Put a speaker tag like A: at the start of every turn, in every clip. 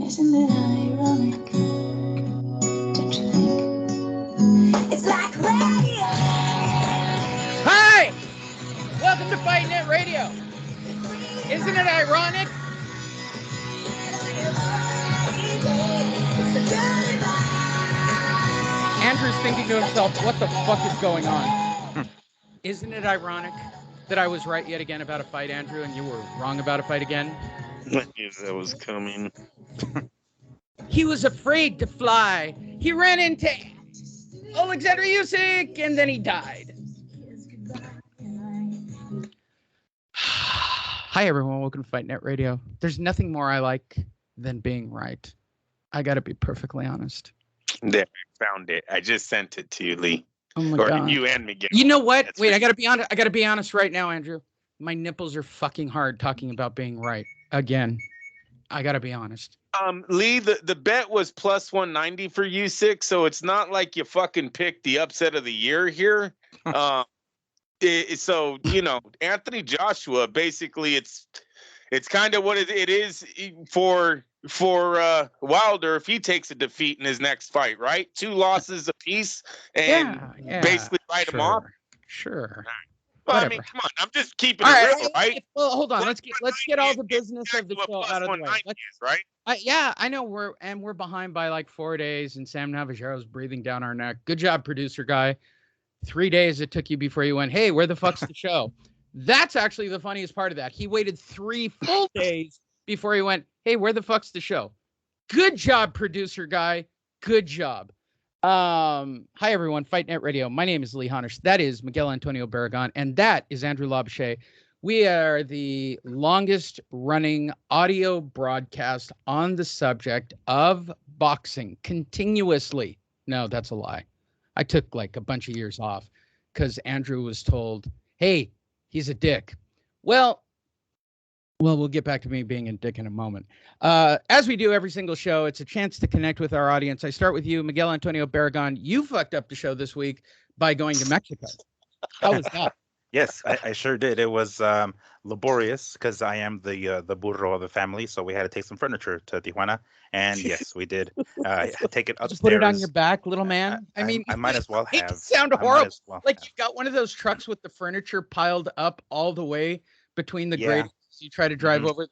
A: Isn't it ironic? Don't you think? It's like radio.
B: Hi! Welcome to Fight Net Radio. Isn't it ironic? Andrew's thinking to himself, what the fuck is going on? Isn't it ironic that I was right yet again about a fight, Andrew, and you were wrong about a fight again?
C: I knew that was coming.
B: He was afraid to fly. He ran into Alexander Usyke, and then he died. Hi, everyone. Welcome to Fight Net Radio. There's nothing more I like than being right. I got to be perfectly honest.
C: There, I found it. I just sent it to you, Lee.
B: Oh my
C: or
B: God.
C: You and Miguel.
B: You know what?
C: That's
B: Wait,
C: right.
B: I got to be honest right now, Andrew. My nipples are fucking hard talking about being right. Again, I got to be honest.
C: Lee, the bet was plus 190 for Usyke, so it's not like you fucking picked the upset of the year here. So, you know, Anthony Joshua, basically it's kind of what it is for Wilder if he takes a defeat in his next fight, right? 2 losses apiece and basically write him off.
B: Sure.
C: Well,
B: Whatever.
C: I mean, come on, I'm just keeping
B: All
C: it
B: right,
C: real, right?
B: Well, hold on. Let's get all the business of the
C: Exactly
B: show
C: what
B: out of the
C: plus
B: way.
C: 190 is, right?
B: Yeah, I know we're behind by like 4 days, and Sam Navajaro's breathing down our neck. Good job, producer guy. 3 days it took you before you went, hey, where the fuck's the show? That's actually the funniest part of that. He waited 3 full days before he went, hey, where the fuck's the show? Good job, producer guy. Good job. Hi, everyone. Fight Net Radio. My name is Lee Honish. That is Miguel Antonio Barragan, and that is Andrew Labouche. We are the longest running audio broadcast on the subject of boxing continuously. No, that's a lie. I took like a bunch of years off because Andrew was told, hey, he's a dick. Well, we'll get back to me being a dick in a moment. As we do every single show, it's a chance to connect with our audience. I start with you, Miguel Antonio Barragan. You fucked up the show this week by going to Mexico. How was that?
D: Yes, I sure did. It was laborious because I am the burro of the family, so we had to take some furniture to Tijuana, and yes, we did take it upstairs.
B: Put it on your back, little man. I mean,
D: I might as well
B: it
D: have.
B: sound
D: I might
B: horrible.
D: as well
B: Like
D: have.
B: you got one of those trucks with the furniture piled up all the way between the
D: Yeah.
B: grades. You try to drive
D: Mhm.
B: over.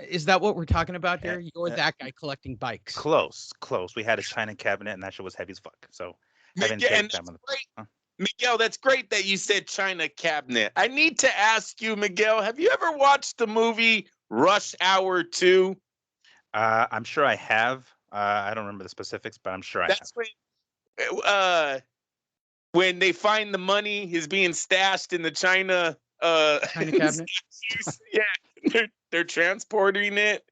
B: Is that what we're talking about here? You're that guy collecting bikes.
D: Close. We had a china cabinet, and that shit was heavy as fuck. So having
C: Miguel,
D: take
C: and
D: time
C: that's
D: on the.
C: great.
D: Huh?
C: Miguel, that's great that you said China cabinet. I need to ask you, Miguel, have you ever watched the movie Rush Hour 2?
D: I'm sure I have. I don't remember the specifics, but I'm sure I have.
C: That's when they find the money is being stashed in the China
B: cabinet.
C: Yeah, they're transporting it.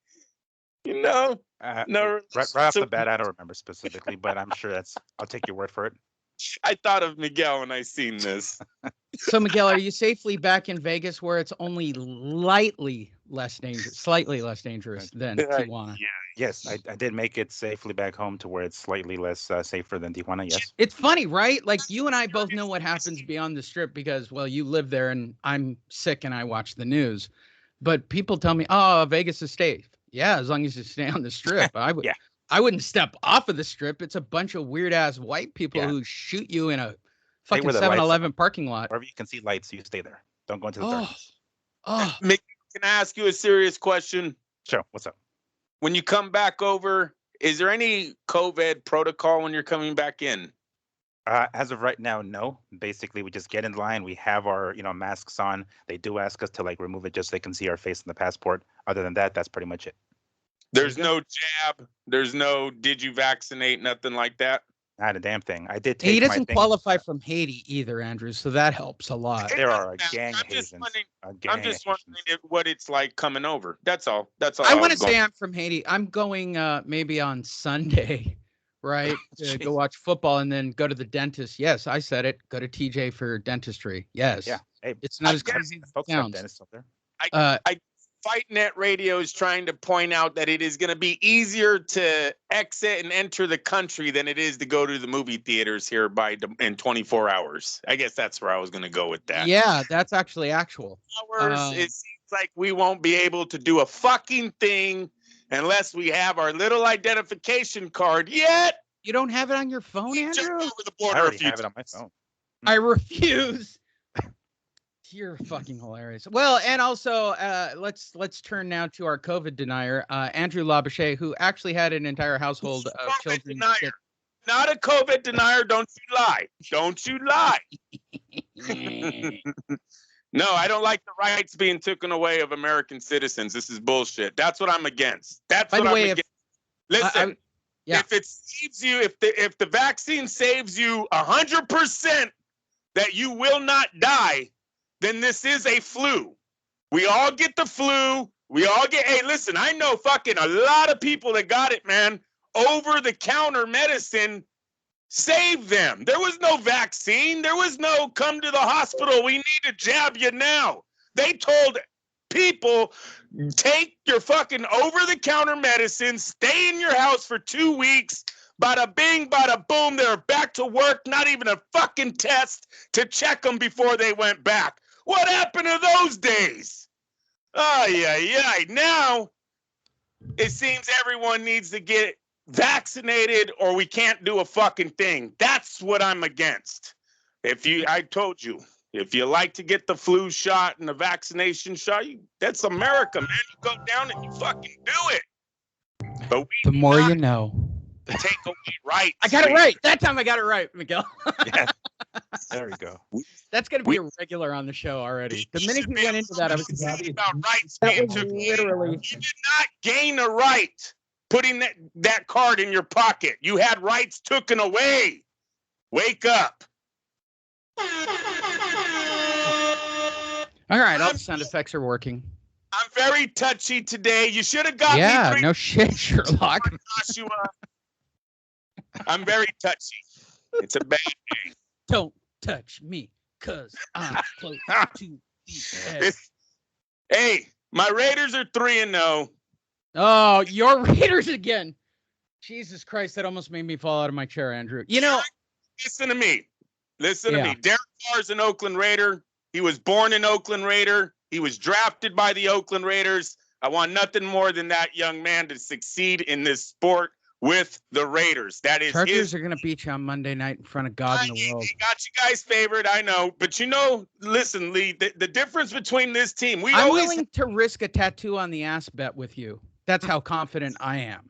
C: You know, no.
D: Right off the bat, I don't remember specifically, but I'm sure I'll take your word for it.
C: I thought of Miguel when I seen this.
B: So, Miguel, are you safely back in Vegas where it's only slightly less dangerous than Tijuana?
C: Yeah.
D: Yes, I did make it safely back home to where it's slightly less safer than Tijuana. Yes.
B: It's funny, right? Like you and I both know what happens beyond the strip because, well, you live there and I'm sick and I watch the news. But people tell me, oh, Vegas is safe. Yeah, as long as you stay on the strip.
D: Yeah.
B: I wouldn't step off of the strip. It's a bunch of weird ass white people who shoot you in a fucking 7-Eleven parking lot.
D: Wherever you can see lights, you stay there. Don't go into the darkness.
C: Mick, can I ask you a serious question?
D: Sure. What's up?
C: When you come back over, is there any COVID protocol when you're coming back in?
D: As of right now, no. Basically, we just get in line. We have our, masks on. They do ask us to remove it just so they can see our face in the passport. Other than that, that's pretty much it.
C: There's no jab. There's no did you vaccinate, nothing like that.
D: Not a damn thing. I did take
B: He
D: my
B: doesn't
D: thing.
B: qualify from Haiti either, Andrew, so that helps a lot.
D: There are a gang
C: I'm
D: of
C: just
D: Haitians.
C: wondering,
D: A gang
C: I'm
D: of
C: just
D: Haitians.
C: wondering what it's like coming over. That's all.
B: I want to say I'm from Haiti. I'm going maybe on Sunday, right? To go watch football and then go to the dentist. Yes, I said it. Go to TJ for dentistry. Yes.
D: Yeah. Hey,
B: It's not as crazy as it
D: folks have
B: sounds.
D: dentists up there.
C: Fight Net Radio is trying to point out that it is going to be easier to exit and enter the country than it is to go to the movie theaters here in 24 hours. I guess that's where I was going to go with that.
B: Yeah, that's actually actual.
C: Hours, it seems like we won't be able to do a fucking thing unless we have our little identification card yet.
B: You don't have it on your phone,
C: Jump
B: Andrew?
C: over the
D: I
C: border a
D: already
C: few
D: have it on my
C: times.
D: phone.
B: I refuse. You're fucking hilarious. Well, and also, let's turn now to our COVID denier, Andrew Labouche, who actually had an entire household of
C: COVID
B: children.
C: denier. Not a COVID denier. Don't you lie. Don't you lie. No, I don't like the rights being taken away of American citizens. This is bullshit. That's what I'm against. That's
B: By
C: what
B: the
C: I'm
B: way,
C: against. Listen,
B: yeah.
C: if it saves you, if the vaccine saves you 100% that you will not die, then this is a flu. We all get the flu. We all get, hey, listen, I know fucking a lot of people that got it, man. Over-the-counter medicine saved them. There was no vaccine. There was no come to the hospital. We need to jab you now. They told people, take your fucking over-the-counter medicine, stay in your house for 2 weeks, bada bing, bada boom, they're back to work, not even a fucking test to check them before they went back. What happened to those days? Yeah. Now, it seems everyone needs to get vaccinated or we can't do a fucking thing. That's what I'm against. I told you, if you like to get the flu shot and the vaccination shot, that's America, man. You go down and you fucking do it. But
B: The more you know.
C: Take away rights.
B: I got it right. That time I got it right, Miguel.
D: Yeah. There we go.
B: That's going to be a regular on the show already. The minute he went into that, I was
C: about rights
B: that
C: being
B: was
C: took away.
B: literally.
C: You did not gain a right putting that card in your pocket. You had rights taken away. Wake up.
B: All right, all the sound effects are working.
C: I'm very touchy today. You should have got
B: Yeah,
C: me 3
B: no shit, Sherlock.
C: Joshua. I'm very touchy. It's a bad day.
B: Don't touch me, cause I'm close to the edge.
C: Hey, my Raiders are 3-0.
B: Oh, your Raiders again. Jesus Christ, that almost made me fall out of my chair, Andrew. You know,
C: Listen to me. Listen to
B: Yeah.
C: me. Derek Carr's an Oakland Raider. He was born an Oakland Raider. He was drafted by the Oakland Raiders. I want nothing more than that young man to succeed in this sport with the Raiders. That is
B: Chargers are going to beat you on Monday night in front of God in the world.
C: He got you guys favored, I know. But listen, Lee, the difference between this team,
B: I'm willing to risk a tattoo on the ass bet with you. That's how confident I am.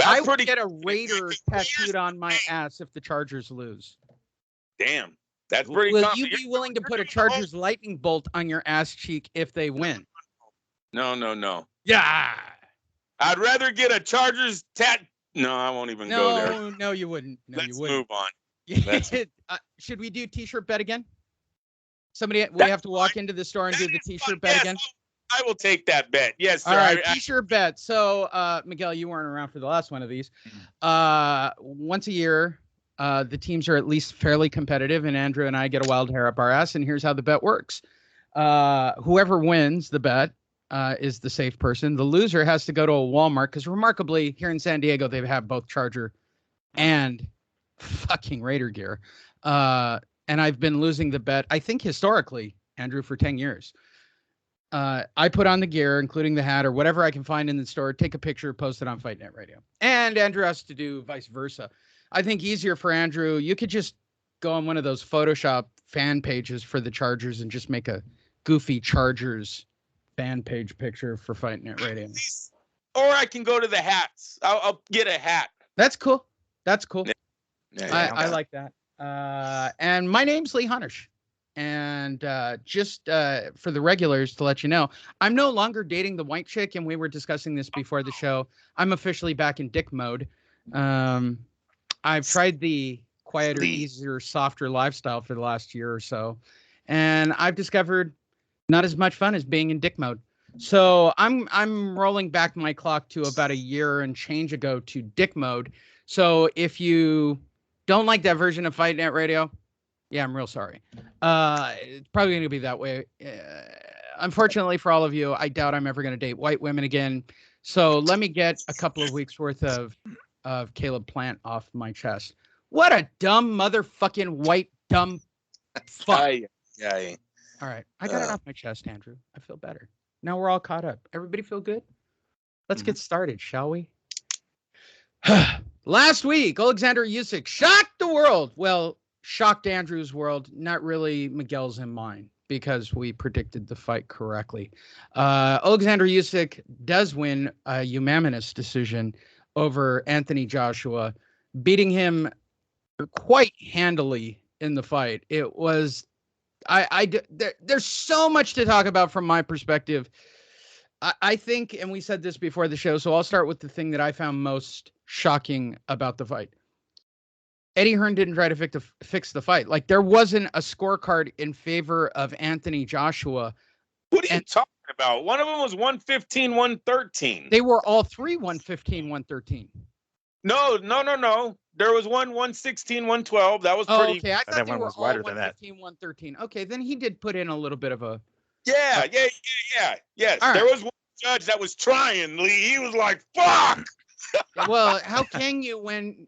B: I would get a Raider tattooed on my ass if the Chargers lose.
C: Damn. That's pretty
B: Will
C: confident.
B: you be willing to put a Chargers lightning bolt on your ass cheek if they win?
C: No.
B: Yeah.
C: I'd rather get a Chargers tat. No, I won't even go there.
B: No, you wouldn't. No,
C: Let's
B: you wouldn't.
C: move on.
B: Should we do t-shirt bet again? We have to walk into the store and do the t-shirt bet again?
C: I will take that bet. Yes, sir.
B: All right, t-shirt bet. So, Miguel, you weren't around for the last one of these. Once a year, the teams are at least fairly competitive, and Andrew and I get a wild hair up our ass, and here's how the bet works. Whoever wins the bet is the safe person. The loser has to go to a Walmart, because remarkably, here in San Diego, they have both Charger and fucking Raider gear. And I've been losing the bet, I think historically, Andrew, for 10 years. I put on the gear, including the hat or whatever I can find in the store, take a picture, post it on Fight Net Radio. And Andrew has to do vice versa. I think easier for Andrew, you could just go on one of those Photoshop fan pages for the Chargers and just make a goofy Chargers fan page picture for Fight Net Radio.
C: Or I can go to the hats. I'll get a hat.
B: That's cool.
C: Yeah,
B: I like that. And my name's Lee Hunnish. And just for the regulars to let you know, I'm no longer dating the white chick, and we were discussing this before the show. I'm officially back in dick mode. I've tried the quieter, easier, softer lifestyle for the last year or so, and I've discovered not as much fun as being in dick mode. So I'm rolling back my clock to about a year and change ago to dick mode. So if you don't like that version of Fight Net Radio, yeah, I'm real sorry. It's probably going to be that way. Unfortunately for all of you, I doubt I'm ever going to date white women again. So let me get a couple of weeks worth of Caleb Plant off my chest. What a dumb motherfucking white dumb fuck.
C: Yeah.
B: All right. I got it off my chest, Andrew. I feel better. Now we're all caught up. Everybody feel good? Let's get started, shall we? Last week, Alexander Usyk shocked the world. Well, shocked Andrew's world, not really Miguel's and mine, because we predicted the fight correctly. Alexander Usyk does win a unanimous decision over Anthony Joshua, beating him quite handily in the fight. It was, there's so much to talk about from my perspective. I think, and we said this before the show, so I'll start with the thing that I found most shocking about the fight. Eddie Hearn didn't try to fix the fight. Like, there wasn't a scorecard in favor of Anthony Joshua.
C: What are you talking about? One of them was 115, 113.
B: They were all three 115, 113.
C: No. There was one 116, 112. That was pretty.
B: Okay. I thought they were
D: was
B: all
D: wider than that.
B: 115, 113. Okay, then he did put in a little bit of a...
C: Yeah. Yes.
B: All
C: There
B: right.
C: was one judge that was trying, Lee. He was like, fuck.
B: Well, how can you when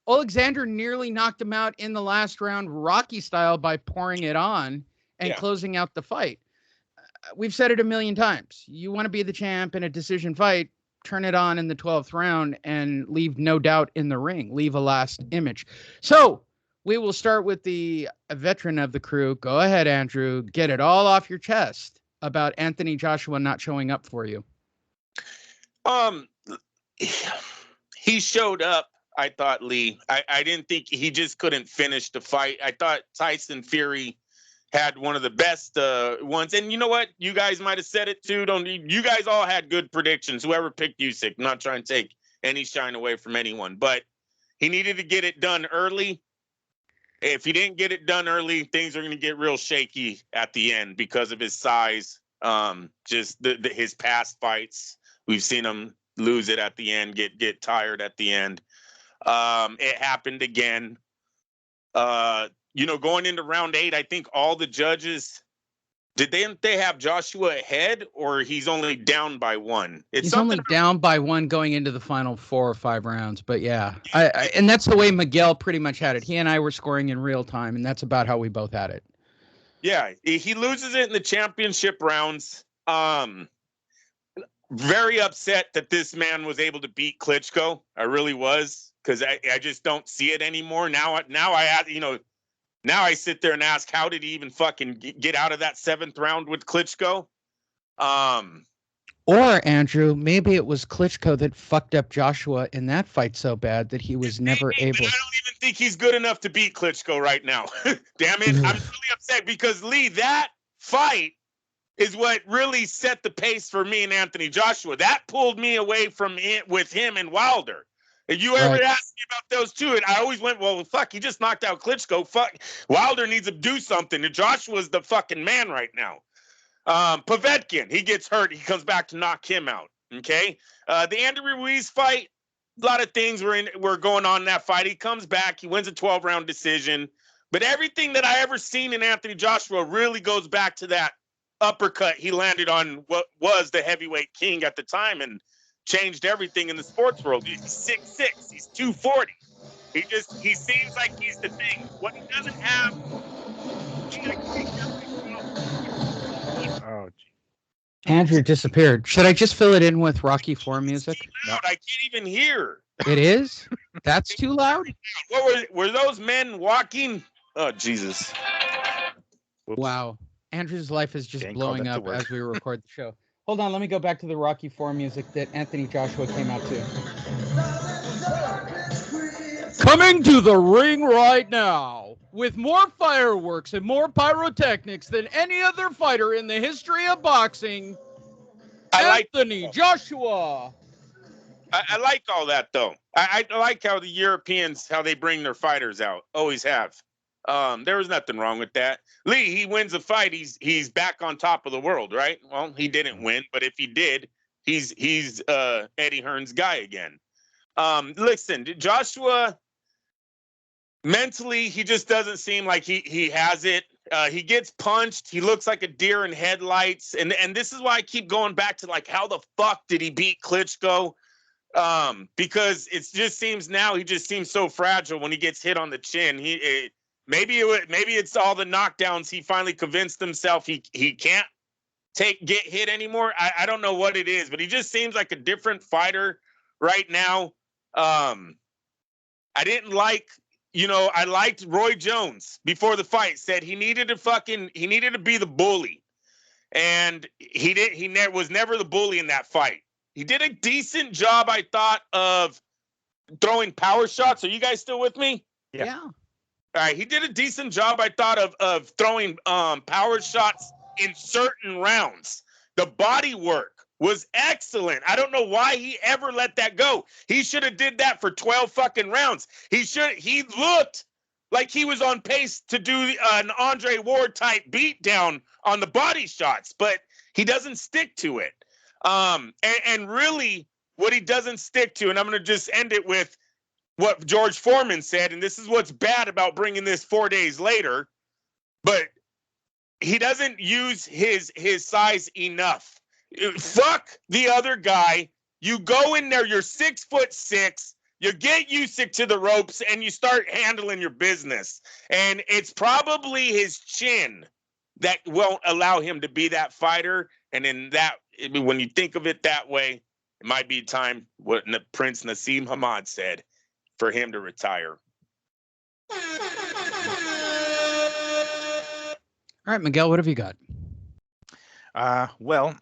B: Alexander nearly knocked him out in the last round, Rocky style, by pouring it on and closing out the fight? We've said it a million times. You want to be the champ in a decision fight, turn it on in the 12th round and leave no doubt in the ring. Leave a last image. So we will start with the veteran of the crew. Go ahead, Andrew. Get it all off your chest about Anthony Joshua not showing up for you.
C: He showed up, I thought, Lee. I didn't think he just couldn't finish the fight. I thought Tyson Fury had one of the best ones. And you know what? You guys might have said it too. You guys all had good predictions. Whoever picked Usyk, not trying to take any shine away from anyone, but he needed to get it done early. If he didn't get it done early, things are going to get real shaky at the end because of his size. Just his past fights, we've seen him lose it at the end, get tired at the end. It happened again. Going into round 8, I think all the judges, didn't they have Joshua ahead, or he's only down by 1?
B: He's only down by 1 going into the final 4 or 5 rounds. But yeah, and that's the way Miguel pretty much had it. He and I were scoring in real time, and that's about how we both had it. Yeah,
C: he loses it in the championship rounds. Very upset that this man was able to beat Klitschko. I really was, because I just don't see it anymore. Now I sit there and ask, how did he even fucking get out of that 7th round with Klitschko?
B: Or, Andrew, maybe it was Klitschko that fucked up Joshua in that fight so bad that he was never able.
C: I don't even think he's good enough to beat Klitschko right now. Damn it. I'm really upset because, Lee, that fight is what really set the pace for me and Anthony Joshua. That pulled me away from it with him and Wilder. If you ever asked me about those two, and I always went, well, fuck, he just knocked out Klitschko. Fuck, Wilder needs to do something. And Joshua's the fucking man right now. Povetkin, he gets hurt. He comes back to knock him out. Okay. The Andy Ruiz fight, a lot of things were going on in that fight. He comes back. He wins a 12-round decision. But everything that I ever seen in Anthony Joshua really goes back to that uppercut he landed on what was the heavyweight king at the time and changed everything in the sports world. He's 6'6", he's 240. He seems like he's the thing. What he doesn't have.
D: Oh,
B: Andrew disappeared. Should I just fill it in with Rocky IV music?
C: Loud. I can't even hear.
B: It is? That's too loud?
C: What were those men walking? Oh, Jesus.
D: whoops.
B: Wow. Andrew's life is just
D: Gang
B: blowing
D: called
B: up
D: that to
B: as we record the show. Hold on, let me go back to the Rocky IV music that Anthony Joshua came out to. Coming to the ring right now, with more fireworks and more pyrotechnics than any other fighter in the history of boxing, Anthony Joshua.
C: I like all that, though. I like how the Europeans, how they bring their fighters out. Always have. There was nothing wrong with that. Lee, he wins a fight. He's back on top of the world, right? Well, he didn't win, but if he did, he's Eddie Hearn's guy again. Listen, Joshua, mentally, he just doesn't seem like he has it. He gets punched. He looks like a deer in headlights. And this is why I keep going back to, like, how the fuck did he beat Klitschko? Because it just seems now he just seems so fragile when he gets hit on the chin. Maybe it's all the knockdowns. He finally convinced himself he can't get hit anymore. I don't know what it is, but he just seems like a different fighter right now. I didn't like, I liked Roy Jones before the fight, said he needed to be the bully. And was never the bully in that fight. He did a decent job, I thought, of throwing power shots. Are you guys still with me?
B: Yeah.
C: All right. He did a decent job, I thought, of throwing power shots in certain rounds. The body work was excellent. I don't know why he ever let that go. He should have did that for 12 fucking rounds. He looked like he was on pace to do an Andre Ward type beatdown on the body shots, but he doesn't stick to it. And really what he doesn't stick to, and I'm going to just end it with what George Foreman said, and this is what's bad about bringing this 4 days later, but he doesn't use his size enough. Fuck the other guy. You go in there, you're 6'6", you get Usyke to the ropes, and you start handling your business. And it's probably his chin that won't allow him to be that fighter. And when you think of it that way, it might be time, what Prince Nassim Hamad said, for him to retire.
B: All right, Miguel, what have you got?
D: Well,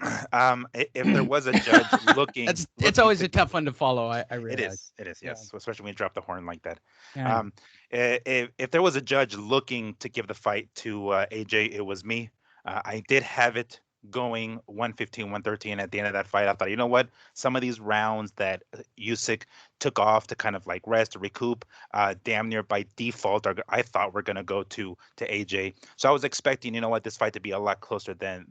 D: if there was a judge looking,
B: it's always a tough one to follow. I realize
D: it is, yes, especially when you drop the horn like that.
B: Yeah.
D: If there was a judge looking to give the fight to AJ, it was me. I did have it going 115, 113 at the end of that fight. I thought, you know what? Some of these rounds that Usyk took off to kind of like rest or recoup, damn near by default, I thought we're gonna go to AJ. So I was expecting, you know what, this fight to be a lot closer than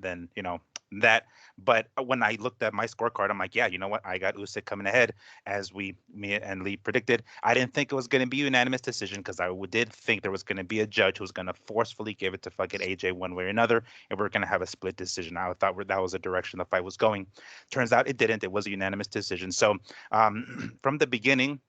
D: that. But when I looked at my scorecard, I'm like, yeah, you know what? I got Usyk coming ahead, as me and Lee predicted. I didn't think it was going to be a unanimous decision because I did think there was going to be a judge who was going to forcefully give it to fucking AJ one way or another, and we're going to have a split decision. I thought that was the direction the fight was going. Turns out it didn't. It was a unanimous decision. So from the beginning,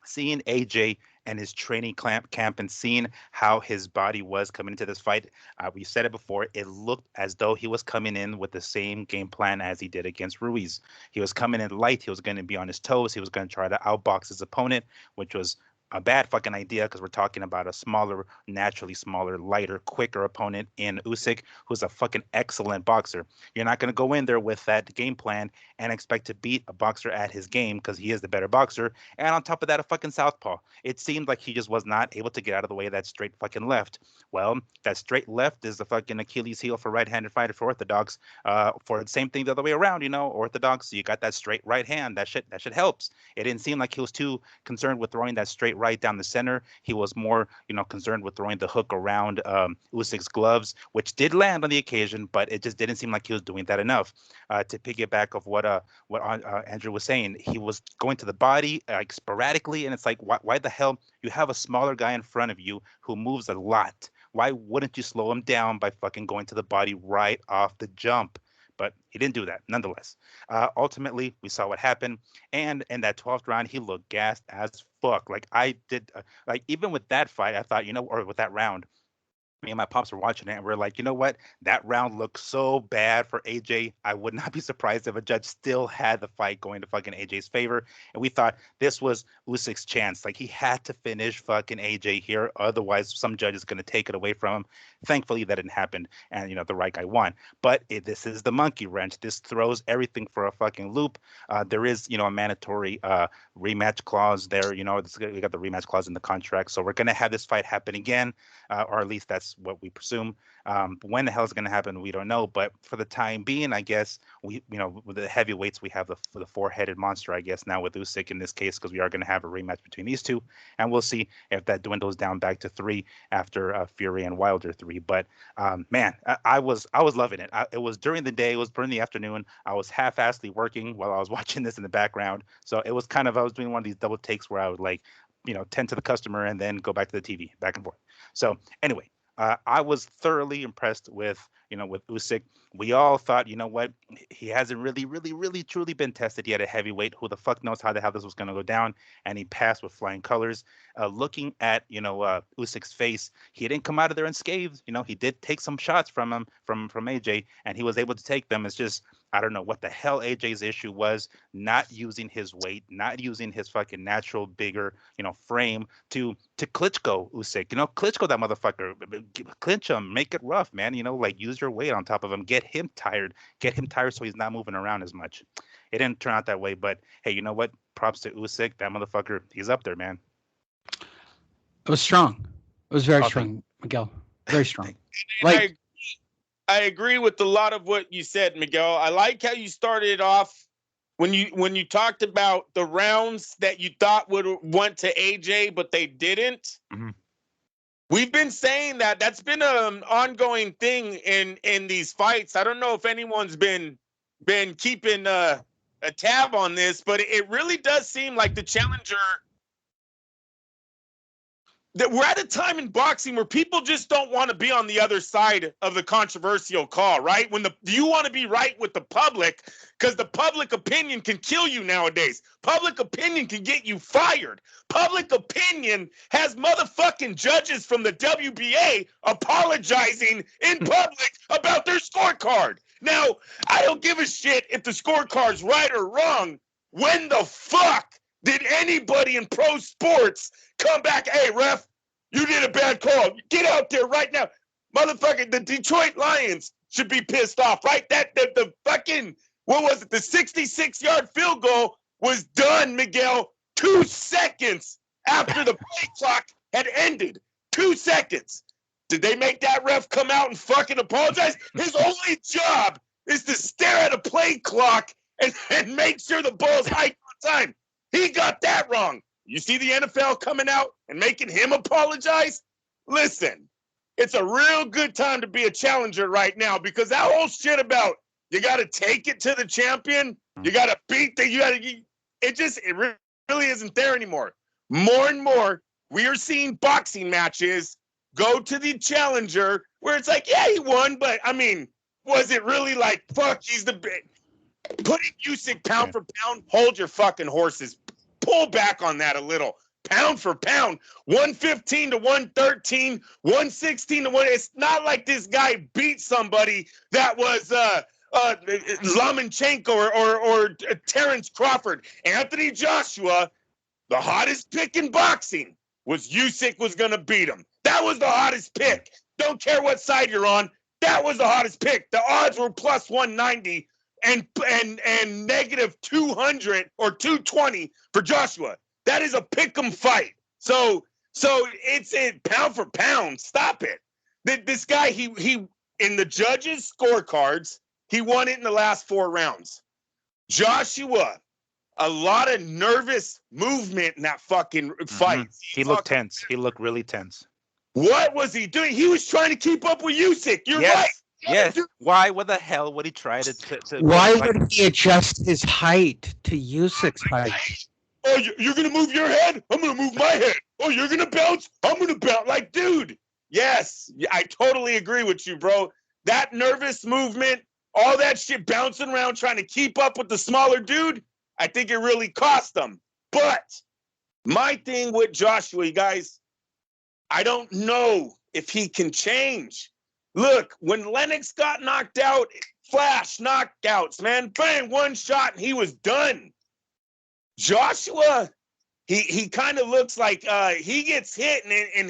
D: seeing AJ and his training camp and seeing how his body was coming into this fight, we said it before, it looked as though he was coming in with the same game plan as he did against Ruiz. He was coming in light. He was going to be on his toes. He was going to try to outbox his opponent, which was a bad fucking idea because we're talking about a smaller, naturally smaller, lighter, quicker opponent in Usyk, who's a fucking excellent boxer. You're not going to go in there with that game plan and expect to beat a boxer at his game because he is the better boxer. And on top of that, a fucking southpaw. It seemed like he just was not able to get out of the way of that straight fucking left. Well, that straight left is the fucking Achilles heel for right-handed fighter for orthodox. For the same thing the other way around, orthodox, you got that straight right hand. That shit helps. It didn't seem like he was too concerned with throwing that straight right down the center. He was more, concerned with throwing the hook around Usyk's gloves, which did land on the occasion, but it just didn't seem like he was doing that enough. To piggyback of what Andrew was saying, he was going to the body like sporadically, and it's like, why the hell? You have a smaller guy in front of you who moves a lot. Why wouldn't you slow him down by fucking going to the body right off the jump? But he didn't do that, nonetheless. Ultimately, we saw what happened, and in that 12th round, he looked gassed as fuck. Like I did, even with that fight, I thought, or with that round, me and my pops were watching it, and we're like, you know what? That round looked so bad for AJ. I would not be surprised if a judge still had the fight going to fucking AJ's favor. And we thought this was Usyk's chance. Like, he had to finish fucking AJ here. Otherwise, some judge is going to take it away from him. Thankfully, that didn't happen. And, the right guy won. But this is the monkey wrench. This throws everything for a fucking loop. There is, a mandatory rematch clause there. We got the rematch clause in the contract. So we're going to have this fight happen again, or at least that's what we presume. When the hell is going to happen, we don't know. But for the time being, I guess with the heavyweights, we have the four-headed monster, I guess, now with Usyk in this case, because we are going to have a rematch between these two, and we'll see if that dwindles down back to 3 after Fury and Wilder 3. But man, I was loving it. It was during the day, it was during the afternoon. I was half-assedly working while I was watching this in the background, so it was I was doing one of these double takes where I would tend to the customer and then go back to the TV, back and forth. So anyway, I was thoroughly impressed with Usyk. We all thought, you know what, he hasn't really, truly been tested yet at heavyweight. Who the fuck knows how the hell this was going to go down? And he passed with flying colors. Looking at Usyk's face, he didn't come out of there unscathed. He did take some shots from him from AJ, and he was able to take them. It's just I don't know what the hell AJ's issue was, not using his weight, not using his fucking natural bigger frame to Klitschko Usyk. Klitschko that motherfucker. Clinch him, make it rough, man. Like use your weight on top of him, get him tired so he's not moving around as much. It didn't turn out that way, but hey, you know what? Props to Usyk. That motherfucker, he's up there, man.
B: It was strong. It was very strong, Miguel. Very strong.
C: Like I agree with a lot of what you said, Miguel. I like how you started off when you talked about the rounds that you thought went to AJ, but they didn't.
D: Mm-hmm.
C: We've been saying that's been an ongoing thing in these fights. I don't know if anyone's been keeping a tab on this, but it really does seem like the challenger. That we're at a time in boxing where people just don't want to be on the other side of the controversial call, right? You want to be right with the public because the public opinion can kill you nowadays. Public opinion can get you fired. Public opinion has motherfucking judges from the WBA apologizing in public about their scorecard. Now, I don't give a shit if the scorecard's right or wrong. When the fuck did anybody in pro sports come back? Hey, ref, you did a bad call. Get out there right now. Motherfucker, the Detroit Lions should be pissed off, right? The fucking, what was it? The 66-yard field goal was done, Miguel, 2 seconds after the play clock had ended. 2 seconds. Did they make that ref come out and fucking apologize? His only job is to stare at a play clock and make sure the ball's high on time. He got that wrong. You see the NFL coming out and making him apologize? Listen, it's a real good time to be a challenger right now because that whole shit about you got to take it to the champion, you got to beat it really isn't there anymore. More and more, we are seeing boxing matches go to the challenger where it's like, yeah, he won, but I mean, was it really like, fuck, he's the big. Putting Usyk pound for pound, hold your fucking horses. Pull back on that a little. Pound for pound, 115 to 113, 116 to 1. It's not like this guy beat somebody that was Lomachenko or Terrence Crawford. Anthony Joshua, the hottest pick in boxing, was Usyk was going to beat him. That was the hottest pick. Don't care what side you're on. That was the hottest pick. The odds were plus 190. And negative 200 or 220 for Joshua. That is a pick'em fight. So it's pound for pound. Stop it. This guy, he in the judges' scorecards, he won it in the last 4 rounds. Joshua, a lot of nervous movement in that fucking fight.
D: Mm-hmm. He looked tense. He looked really tense.
C: What was he doing? He was trying to keep up with Usyk. You're right.
D: Yes. Why? What the hell would he try to
B: why would he adjust his height to Usyk's height?
C: Oh, you're going to move your head? I'm going to move my head. Oh, you're going to bounce? I'm going to bounce. Like, dude, yes, I totally agree with you, bro. That nervous movement, all that shit bouncing around trying to keep up with the smaller dude, I think it really cost them. But my thing with Joshua, you guys, I don't know if he can change. Look, when Lennox got knocked out, flash knockouts, man. Bang, one shot, and he was done. Joshua, he kind of looks like he gets hit, and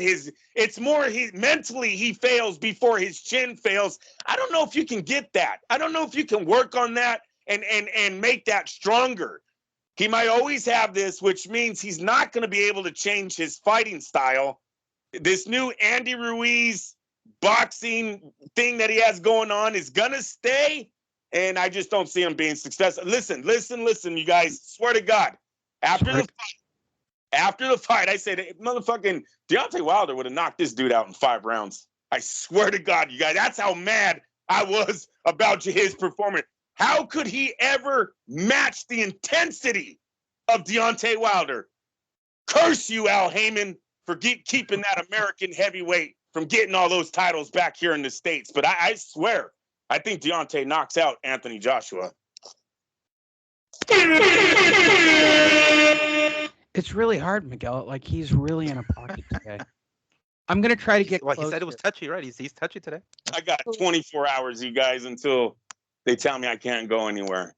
C: it's more mentally he fails before his chin fails. I don't know if you can get that. I don't know if you can work on that and make that stronger. He might always have this, which means he's not going to be able to change his fighting style. This new Andy Ruiz boxing thing that he has going on is gonna stay, and I just don't see him being successful. Listen, you guys. Swear to God, after the fight, I said, motherfucking Deontay Wilder would have knocked this dude out in 5 rounds. I swear to God, you guys. That's how mad I was about his performance. How could he ever match the intensity of Deontay Wilder? Curse you, Al Heyman, for keeping that American heavyweight from getting all those titles back here in the States. But I swear, I think Deontay knocks out Anthony Joshua.
B: It's really hard, Miguel. Like, he's really in a pocket today. I'm going to try to get
D: Well,
B: close
D: he said it was touchy, right? He's touchy today.
C: I got 24 hours, you guys, until they tell me I can't go anywhere.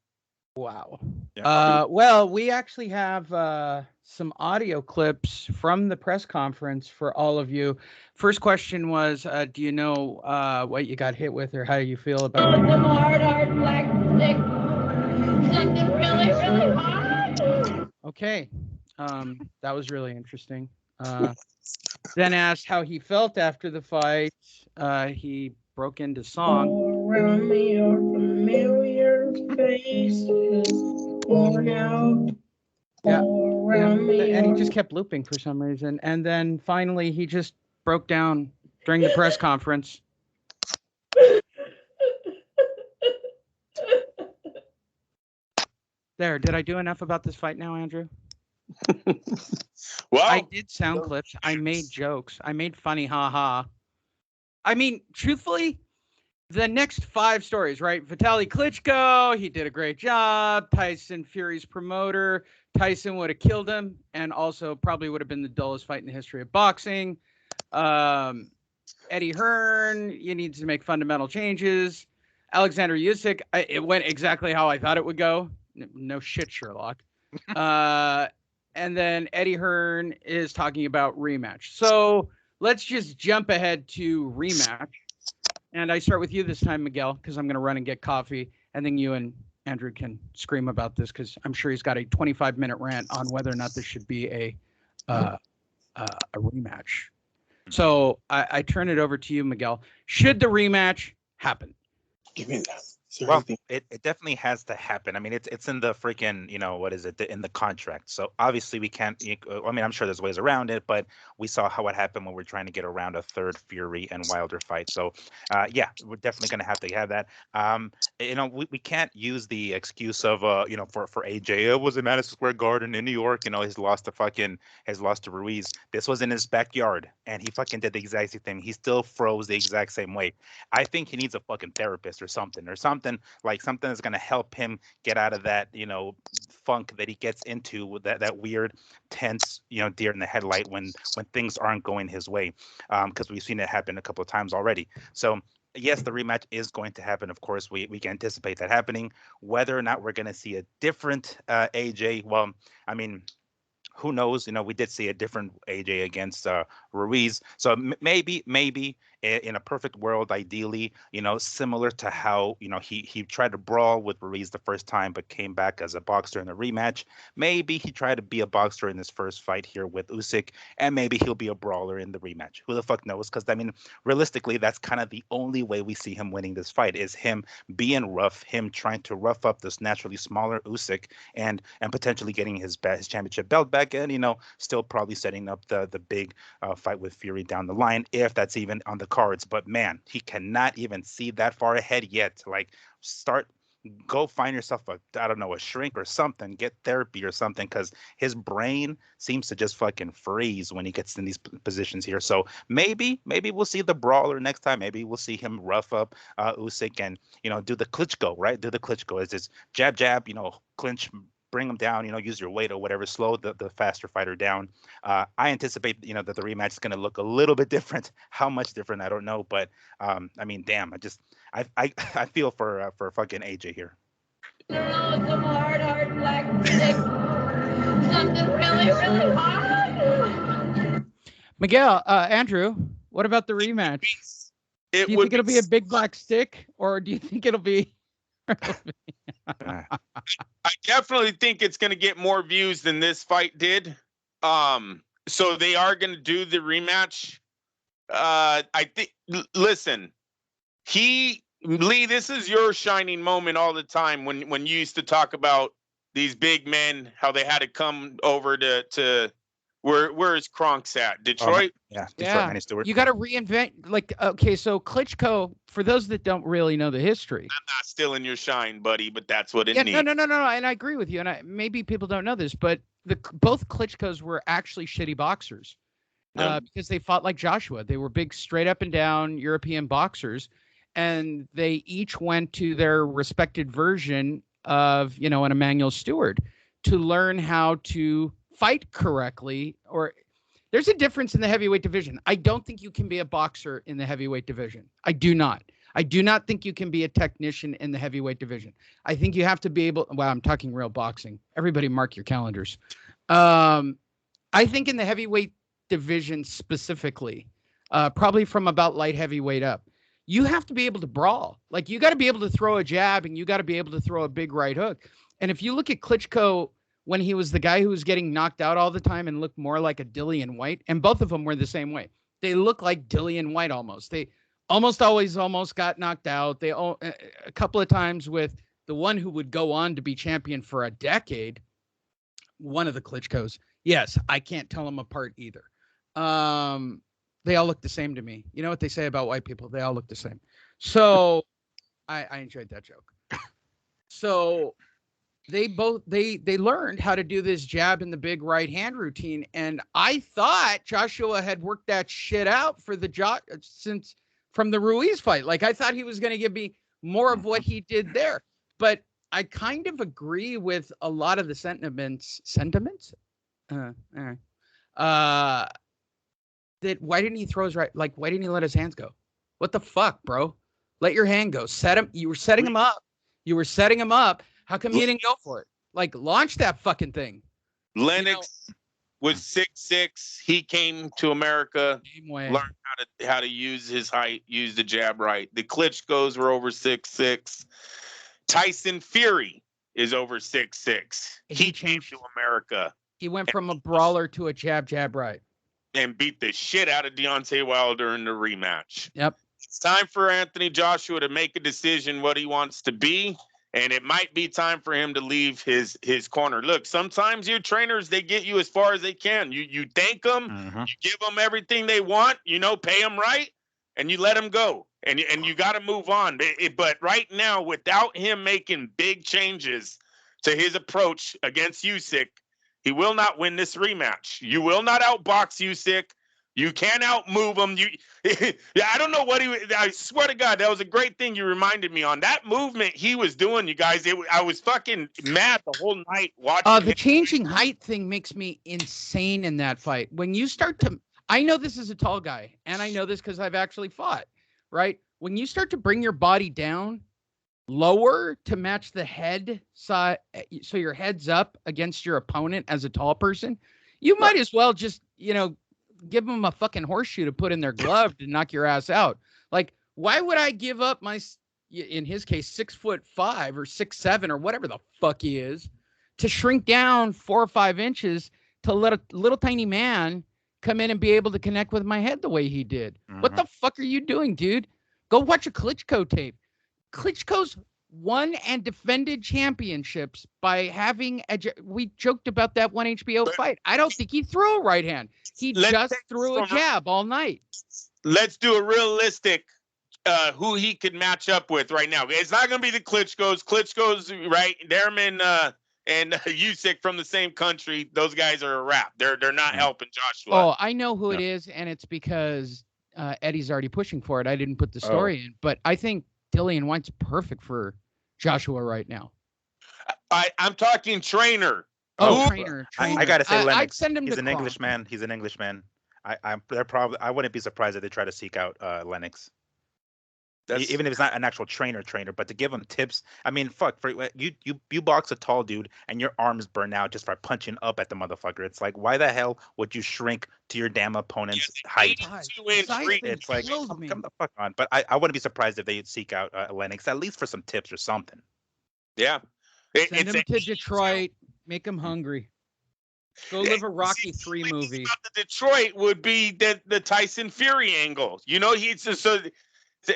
B: Wow.
D: Yeah.
B: Well, we actually have some audio clips from the press conference for all of you. First question was, do you know what you got hit with, or how you feel about it?
A: Some hard black stick. Something really, really hard.
B: Okay. That was really interesting. Then asked how he felt after the fight. He broke into song.
A: All around me are familiar faces, worn out.
B: Yeah.
A: All around me
B: And he
A: are
B: just kept looping for some reason. And then finally, he just broke down during the press conference. There. Did I do enough about this fight now, Andrew?
C: Well,
B: I did sound clips. I made jokes. I made funny haha. I mean, truthfully, the next 5 stories, right? Vitaly Klitschko, he did a great job. Tyson Fury's promoter. Tyson would have killed him, and also probably would have been the dullest fight in the history of boxing. Eddie Hearn, you need to make fundamental changes. Alexander Usyk, it went exactly how I thought it would go. No shit, Sherlock. And then Eddie Hearn is talking about rematch. So let's just jump ahead to rematch. And I start with you this time, Miguel, because I'm going to run and get coffee. And then you and Andrew can scream about this, because I'm sure he's got a 25-minute rant on whether or not this should be a rematch. So I turn it over to you, Miguel. Should the rematch happen?
C: give me that.
D: Well, it definitely has to happen. I mean, it's in the freaking, what is it, in the contract. So obviously we can't, I mean, I'm sure there's ways around it, but we saw how it happened when we're trying to get around a third Fury and Wilder fight. So yeah, we're definitely going to have to have that. We can't use the excuse of, for AJ, it was in Madison Square Garden in New York, he's lost to Ruiz. This was in his backyard, and he fucking did the exact same thing. He still froze the exact same way. I think he needs a fucking therapist or something that's going to help him get out of that, funk that he gets into with that weird, tense, deer in the headlight when things aren't going his way. Because we've seen it happen a couple of times already. So yes, the rematch is going to happen. Of course, we can anticipate that happening. Whether or not we're going to see a different AJ, well, I mean, who knows? We did see a different AJ against Ruiz. So maybe in a perfect world, ideally, similar to how, he tried to brawl with Ruiz the first time, but came back as a boxer in the rematch. Maybe he tried to be a boxer in his first fight here with Usyk, and maybe he'll be a brawler in the rematch. Who the fuck knows? Because, I mean, realistically, that's kind of the only way we see him winning this fight, is him being rough, him trying to rough up this naturally smaller Usyk, and potentially getting his championship belt back, and, still probably setting up the big fight with Fury down the line, if that's even on the cards. But man, he cannot even see that far ahead yet. Like, go find yourself a shrink or something, get therapy or something, because his brain seems to just fucking freeze when he gets in these positions here. So maybe we'll see the brawler next time. Maybe we'll see him rough up Usyk and, do the Klitschko, right? Do the Klitschko. It's just jab, clinch, bring him down, use your weight or whatever, slow the faster fighter down. I anticipate, that the rematch is going to look a little bit different. How much different, I don't know. But, I mean, damn, I feel for fucking AJ here.
A: Some hard black stick. Something really, really hard.
B: Miguel, Andrew, what about the rematch? Do you think it'll be a big black stick, or do you think it'll be...
C: I definitely think it's going to get more views than this fight did. So they are going to do the rematch. I think, listen, Lee, this is your shining moment all the time when you used to talk about these big men, how they had to come over to where is Kronk's at? Detroit?
D: Detroit, Manny Stewart.
B: You got to reinvent, okay, so Klitschko, for those that don't really know the history.
C: I'm not stealing your shine, buddy, but that's what it needs.
B: No, and I agree with you, and maybe people don't know this, but both Klitschkos were actually shitty boxers. because they fought like Joshua. They were big, straight up and down European boxers, and they each went to their respected version of, an Emmanuel Stewart to learn how to fight correctly. Or there's a difference in the heavyweight division. I don't think you can be a boxer in the heavyweight division. I do not think you can be a technician in the heavyweight division. I think you have to be able, I'm talking real boxing. Everybody mark your calendars. I think in the heavyweight division specifically, probably from about light heavyweight up, you have to be able to brawl. Like, you got to be able to throw a jab, and you got to be able to throw a big right hook. And if you look at Klitschko when he was the guy who was getting knocked out all the time and looked more like a Dillian White, and both of them were the same way. They look like Dillian White almost. They almost always got knocked out. They a couple of times with the one who would go on to be champion for a decade, one of the Klitschkos. Yes, I can't tell them apart either. They all look the same to me. You know what they say about white people? They all look the same. So I enjoyed that joke. So they learned how to do this jab and the big right hand routine. And I thought Joshua had worked that shit out for since from the Ruiz fight. Like, I thought he was going to give me more of what he did there. But I kind of agree with a lot of the sentiments. That why didn't he throw his right? Like, why didn't he let his hands go? What the fuck, bro? Let your hand go. You were setting him up. How come you didn't go for it? Like, launch that fucking thing.
C: Lennox was 6'6". He came to America, learned how to use his height, use the jab right. The Klitschkos were over 6'6". Tyson Fury is over 6'6". He came to America.
B: He went from a brawler to a jab right.
C: And beat the shit out of Deontay Wilder in the rematch.
B: Yep.
C: It's time for Anthony Joshua to make a decision what he wants to be. And it might be time for him to leave his corner. Look, sometimes your trainers, they get you as far as they can. You thank them, you give them everything they want, pay them right, and you let them go. And you got to move on. But right now, without him making big changes to his approach against Usyk, he will not win this rematch. You will not outbox Usyk. You can't outmove him. I don't know what I swear to God, that was a great thing you reminded me on. That movement he was doing, you guys, I was fucking mad the whole night watching
B: the changing height thing makes me insane in that fight. When you start to, I know this is a tall guy, and I know this because I've actually fought, right? When you start to bring your body down lower to match the head side, so your head's up against your opponent as a tall person, you might as well just, give them a fucking horseshoe to put in their glove to knock your ass out. Like, why would I give up in his case, 6'5" or 6'7" or whatever the fuck he is, to shrink down 4 or 5 inches to let a little tiny man come in and be able to connect with my head the way he did? What the fuck are you doing, dude? Go watch a Klitschko tape. Klitschko's won and defended championships by having we joked about that one HBO fight. I don't think he threw a right hand. He just threw a jab all night.
C: Let's do a realistic who he could match up with right now. It's not going to be the Klitschkos. Klitschkos, right? Derman and Usyk from the same country. Those guys are a wrap. They're not helping Joshua.
B: Oh, I know who it is, and it's because Eddie's already pushing for it. I didn't put the story in, but I think Dillian White's perfect for Joshua right now.
C: I'm talking trainer.
B: Trainer.
D: I gotta say, Lennox.
B: I'd send him
D: He's
B: to
D: an Englishman. He's an Englishman. I wouldn't be surprised if they try to seek out Lennox. Even if it's not an actual trainer, but to give him tips. I mean, fuck, you box a tall dude and your arms burn out just by punching up at the motherfucker. It's like, why the hell would you shrink to your damn opponent's height? It's like, come the fuck on. But I wouldn't be surprised if they seek out Lennox, at least for some tips or something.
C: Yeah.
B: Send him to Detroit. Make him hungry. Go live a Rocky 3 movie.
C: The Detroit would be the Tyson Fury angle.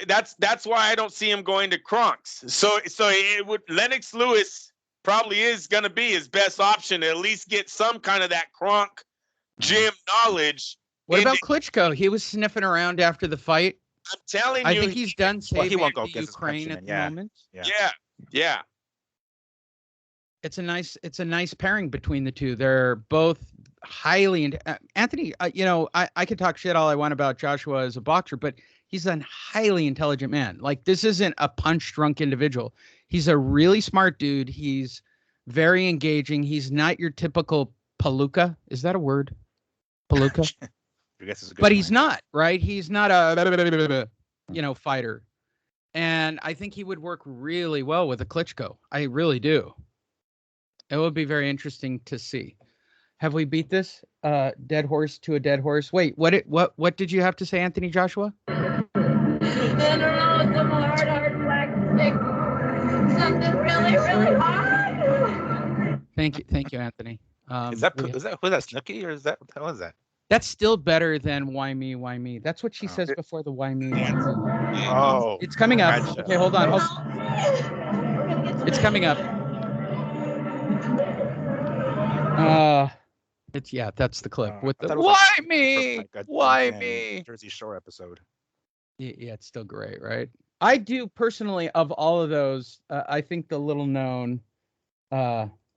C: That's why I don't see him going to Kronk's. So it would Lennox Lewis probably is going to be his best option to at least get some kind of that Kronk gym knowledge.
B: What about Klitschko? He was sniffing around after the fight.
C: I'm telling you,
B: I think he's done saving
D: he won't go
B: Ukraine at the moment.
C: Yeah.
B: It's a nice pairing between the two. They're both Anthony, I could talk shit all I want about Joshua as a boxer, but he's a highly intelligent man. Like, this isn't a punch drunk individual. He's a really smart dude. He's very engaging. He's not your typical palooka. Is that a word? Palooka? But he's not, right? He's not a, fighter. And I think he would work really well with a Klitschko. I really do. It would be very interesting to see. Have we beat this dead horse to a dead horse? Wait, what did you have to say, Anthony Joshua?
A: Then around some hard black stick. Something really, really hard.
B: Thank you, Anthony.
D: Is that Snooki, or is that what was that?
B: That's still better than why me? That's what she says before the why me.
D: Oh,
B: it's coming up.
D: Gotcha.
B: Okay, hold on. It's coming up. That's the clip with the why me? Why me?
D: Jersey Shore episode.
B: Yeah, it's still great, right? I do personally, of all of those, I think the little known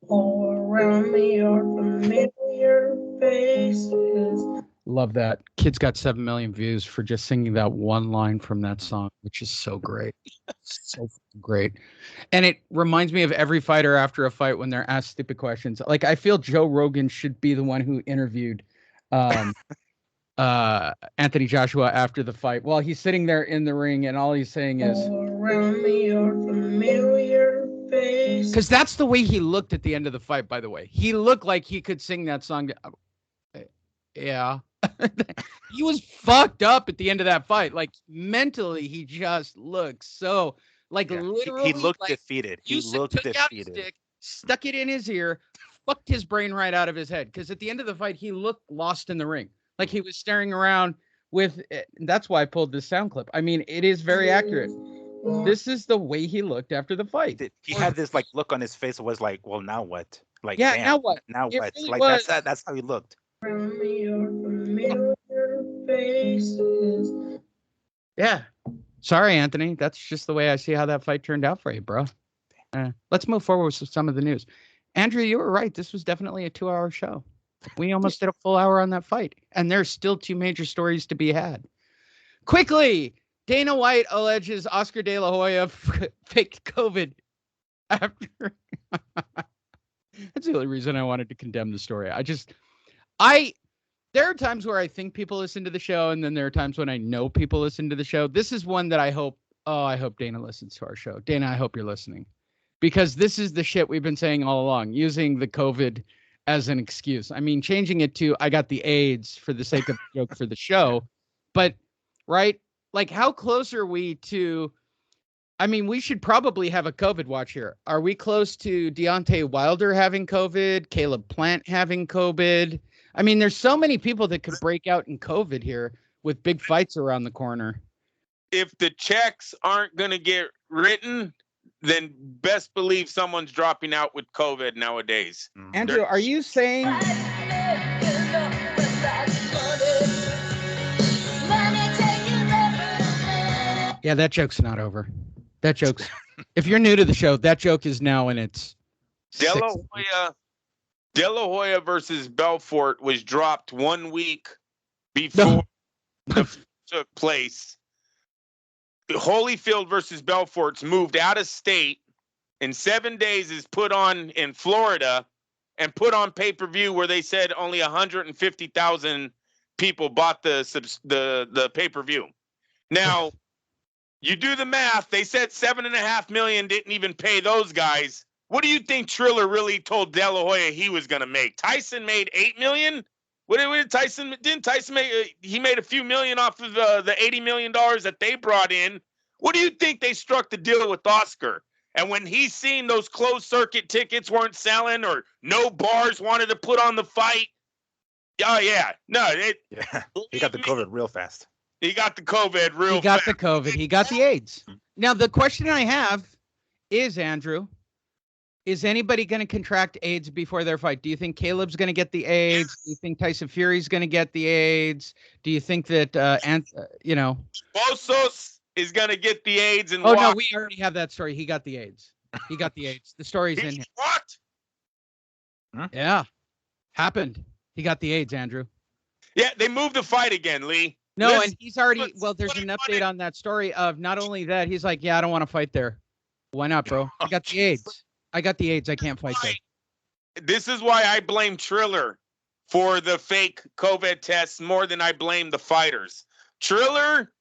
A: All around me are familiar faces.
B: Love that. Kid's got 7 million views for just singing that one line from that song, which is so great. So great. And it reminds me of every fighter after a fight when they're asked stupid questions. Like, I feel Joe Rogan should be the one who interviewed Anthony Joshua after the fight while he's sitting there in the ring and all he's saying is,
A: all around me are familiar faces.
B: because that's the way he looked at the end of the fight, by the way. He looked like he could sing that song. Yeah. He was fucked up at the end of that fight. Like, mentally, he just looked so, like, literally.
D: He looked
B: like,
D: defeated. He looked
B: took
D: defeated.
B: out his stick, stuck it in his ear, fucked his brain right out of his head. Because at the end of the fight, he looked lost in the ring. Like, he was staring around with, that's why I pulled this sound clip. I mean, it is very accurate. This is the way he looked after the fight.
D: He had this like look on his face. It was like, well, now what? Like,
B: yeah,
D: damn,
B: now what?
D: Now
B: It
D: what?
B: really
D: Like,
B: was.
D: that's how he looked.
A: Around me are familiar faces.
B: Yeah. Sorry, Anthony. That's just the way I see how that fight turned out for you, bro. Let's move forward with some of the news. Andrew, you were right. This was definitely a 2-hour show. We almost did a full hour on that fight. And there's still 2 major stories to be had. Quickly, Dana White alleges Oscar De La Hoya faked COVID after. That's the only reason I wanted to condemn the story. There are times where I think people listen to the show, and then there are times when I know people listen to the show. This is one that I hope Dana listens to our show. Dana, I hope you're listening, because this is the shit we've been saying all along, using the COVID as an excuse. I mean, changing it to I got the AIDS for the sake of the joke for the show. But, right? Like, how close are we to, I mean, we should probably have a COVID watch here. Are we close to Deontay Wilder having COVID, Caleb Plant having COVID? I mean, there's so many people that could break out in COVID here with big fights around the corner.
C: If the checks aren't going to get written, then best believe someone's dropping out with COVID nowadays.
B: Andrew, are you saying... Yeah, that joke's not over. That joke's... If you're new to the show, that joke is now in its...
C: De La Hoya versus Belfort was dropped 1 week before it took place. Holyfield versus Belfort's moved out of state in 7 days, is put on in Florida and put on pay-per-view, where they said only 150,000 people bought the pay-per-view. Now, you do the math. They said 7.5 million didn't even pay those guys. What do you think Triller really told De La Hoya he was going to make? Tyson made 8 million. What did Tyson? Didn't Tyson make? He made a few million off of the $80 million that they brought in. What do you think they struck the deal with Oscar? And when he's seen those closed circuit tickets weren't selling, or no bars wanted to put on the fight, oh yeah, no,
D: he got the COVID real fast.
C: He got the COVID real.
B: He got the COVID. He got the AIDS. Now the question I have is, Andrew, is anybody going to contract AIDS before their fight? Do you think Caleb's going to get the AIDS? Do you think Tyson Fury's going to get the AIDS? Do you think that
C: Bosos is going to get the AIDS and
B: no, we already have that story. He got the AIDS. He got the AIDS. The story's in here.
C: What?
B: Yeah, happened. He got the AIDS, Andrew.
C: Yeah, they moved the fight again, Lee.
B: No,
C: Listen,
B: and he's already. Well, there's an update on that story of not only that he's like, yeah, I don't want to fight there. Why not, bro? I got the AIDS. I can't fight there.
C: This is why I blame Triller for the fake COVID tests more than I blame the fighters. Triller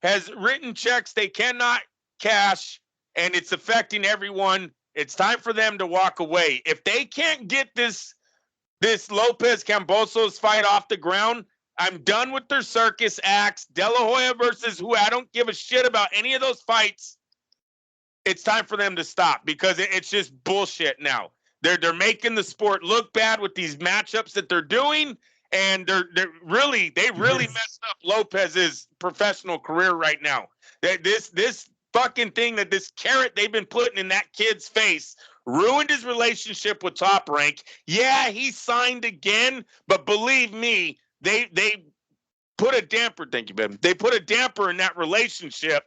C: has written checks they cannot cash, and it's affecting everyone. It's time for them to walk away. If they can't get this Lopez Cambosos fight off the ground, I'm done with their circus acts. De La Hoya versus who I don't give a shit about any of those fights. It's time for them to stop because it's just bullshit now. They're making the sport look bad with these matchups that they're doing, and they really messed up Lopez's professional career right now. This fucking thing that this carrot they've been putting in that kid's face ruined his relationship with Top Rank. Yeah, he signed again, but believe me, they put a damper. Thank you, babe. They put a damper in that relationship.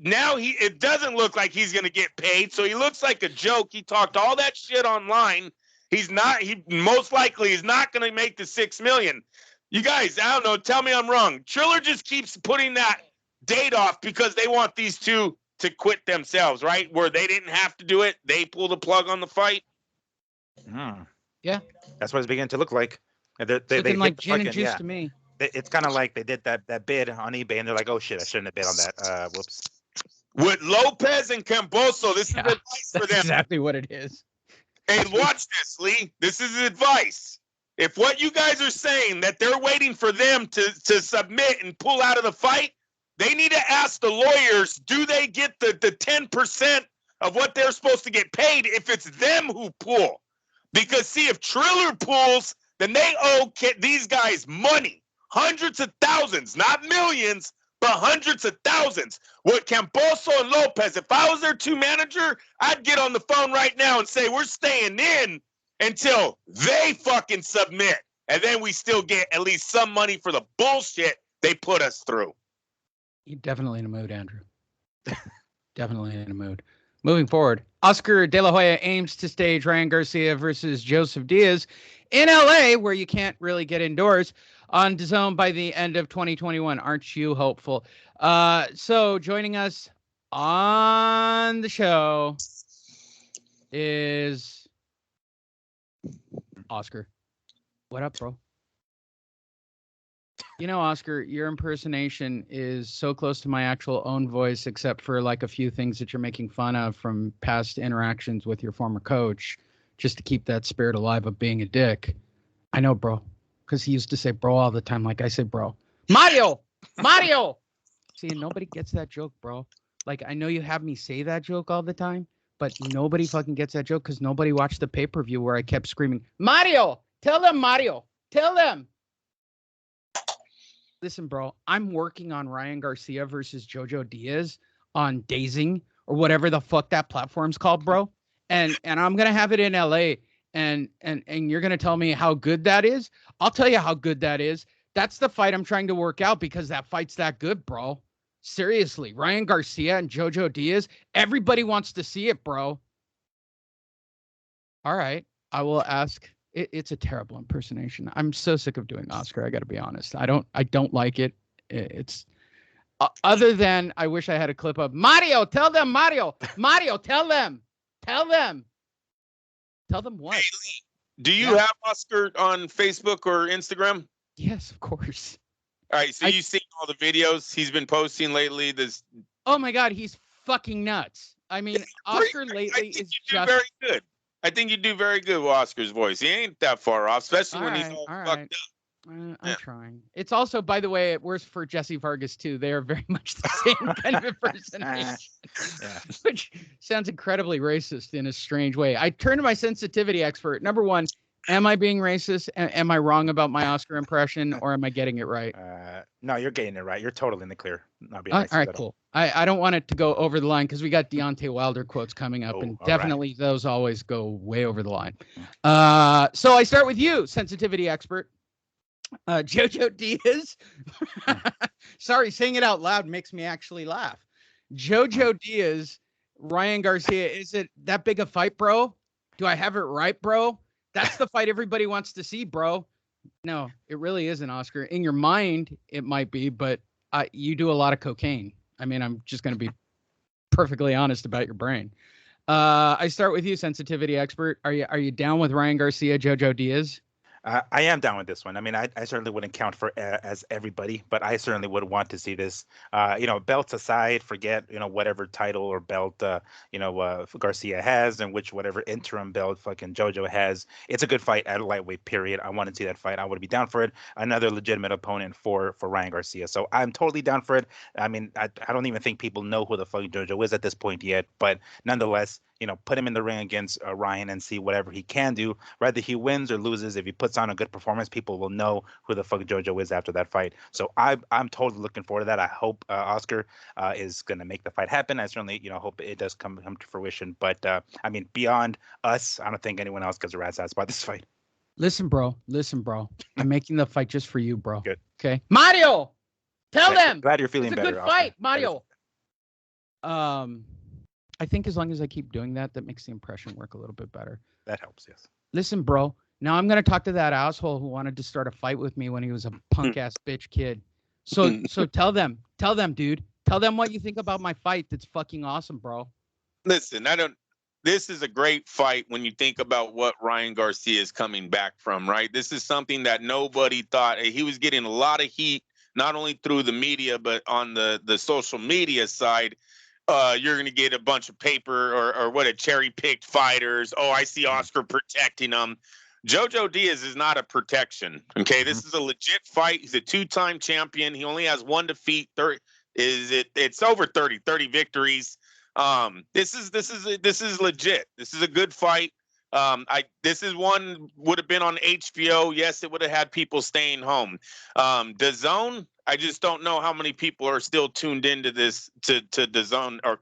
C: Now it doesn't look like he's going to get paid, so he looks like a joke. He talked all that shit online. He most likely is not going to make the $6 million. You guys, I don't know. Tell me I'm wrong. Triller just keeps putting that date off because they want these two to quit themselves, right? Where they didn't have to do it. They pull the plug on the fight.
B: Yeah.
D: That's what it's beginning to look like.
B: It's looking like gin and juice to me.
D: It's kind of like they did that bid on eBay, and they're like, oh, shit, I shouldn't have bid on that. Whoops.
C: With Lopez and Camboso, this is advice for them.
B: Exactly what it is.
C: Hey, watch this, Lee. This is advice. If what you guys are saying that they're waiting for them to submit and pull out of the fight, they need to ask the lawyers, do they get the 10% of what they're supposed to get paid if it's them who pull? Because, see, if Triller pulls, then they owe these guys money. Hundreds of thousands, not millions, but hundreds of thousands. With Camboso and Lopez, if I was their two manager, I'd get on the phone right now and say, we're staying in until they fucking submit. And then we still get at least some money for the bullshit they put us through.
B: You're definitely in a mood, Andrew. Definitely in a mood. Moving forward, Oscar De La Hoya aims to stage Ryan Garcia versus Joseph Diaz in LA, where you can't really get indoors, on DAZN by the end of 2021. Aren't you hopeful? So joining us on the show is Oscar. What up, bro? You know, Oscar, your impersonation is so close to my actual own voice, except for like a few things that you're making fun of from past interactions with your former coach, just to keep that spirit alive of being a dick. I know, bro, because he used to say bro all the time, like I say bro. Mario! See, nobody gets that joke, bro. Like, I know you have me say that joke all the time, but nobody fucking gets that joke because nobody watched the pay-per-view where I kept screaming, Mario! Tell them, Mario! Tell them! Listen, bro, I'm working on Ryan Garcia versus Jojo Diaz on Dazing or whatever the fuck that platform's called, bro. And I'm gonna have it in LA, and you're gonna tell me how good that is. I'll tell you how good that is. That's the fight I'm trying to work out because that fight's that good, bro. Seriously, Ryan Garcia and Jojo Diaz, everybody wants to see it, bro. All right, I will ask. It's a terrible impersonation. I'm so sick of doing Oscar. I got to be honest. I don't like it. It's other than I wish I had a clip of Mario. Tell them, Mario. Mario, tell them. Tell them. Tell them what? Hey,
C: do you have Oscar on Facebook or Instagram?
B: Yes, of course.
C: All right. So you've seen all the videos he's been posting lately.
B: Oh my God, he's fucking nuts. I mean, Oscar lately is just
C: very good. I think you do very good with Oscar's voice. He ain't that far off, especially when he's all fucked up.
B: I'm trying. It's also, by the way, it works for Jesse Vargas too. They are very much the same kind of impersonation, which sounds incredibly racist in a strange way. I turn to my sensitivity expert. Number one, am I being racist? Am I wrong about my Oscar impression, or am I getting it right?
D: No, you're getting it right. You're totally in the clear. Not being
B: all right, cool. I don't want it to go over the line because we got Deontay Wilder quotes coming up, and definitely those always go way over the line. So I start with you, sensitivity expert. Jojo Diaz. Sorry, saying it out loud makes me actually laugh. Jojo Diaz, Ryan Garcia, is it that big a fight, bro? Do I have it right, bro? That's the fight everybody wants to see, bro. No, it really isn't, Oscar. In your mind, it might be, but you do a lot of cocaine. I mean, I'm just going to be perfectly honest about your brain. I start with you, sensitivity expert. Are you down with Ryan Garcia, Jojo Diaz?
D: I am down with this one. I mean, I certainly wouldn't count for as everybody, but I certainly would want to see this. Belts aside, forget whatever title or belt Garcia has, and whatever interim belt fucking JoJo has. It's a good fight at a lightweight. Period. I want to see that fight. I would be down for it. Another legitimate opponent for Ryan Garcia. So I'm totally down for it. I mean, I don't even think people know who the fuck JoJo is at this point yet, but nonetheless. Put him in the ring against Ryan and see whatever he can do. Whether he wins or loses, if he puts on a good performance, people will know who the fuck JoJo is after that fight. So I'm totally looking forward to that. I hope Oscar is going to make the fight happen. I certainly hope it does come to fruition. But I mean, beyond us, I don't think anyone else gives a rat's ass about this fight.
B: Listen, bro. I'm making the fight just for you, bro.
D: Good.
B: Okay, Mario. Tell them.
D: Glad you're feeling better.
B: It's a good fight, Mario. I think as long as I keep doing that, that makes the impression work a little bit better.
D: That helps, yes.
B: Listen, bro. Now I'm gonna talk to that asshole who wanted to start a fight with me when he was a punk ass bitch kid. So tell them, dude. Tell them what you think about my fight. That's fucking awesome, bro.
C: Listen, this is a great fight when you think about what Ryan Garcia is coming back from, right? This is something that nobody thought. He was getting a lot of heat, not only through the media, but on the social media side. You're going to get a bunch of paper or cherry-picked fighters. Oh, I see Oscar protecting him. Jojo Diaz is not a protection. Okay, this is a legit fight. He's a two-time champion. He only has one defeat. It's over 30 victories. This is legit. This is a good fight. This is one would have been on HBO. Yes, it would have had people staying home. DAZN, I just don't know how many people are still tuned into this to DAZN. Or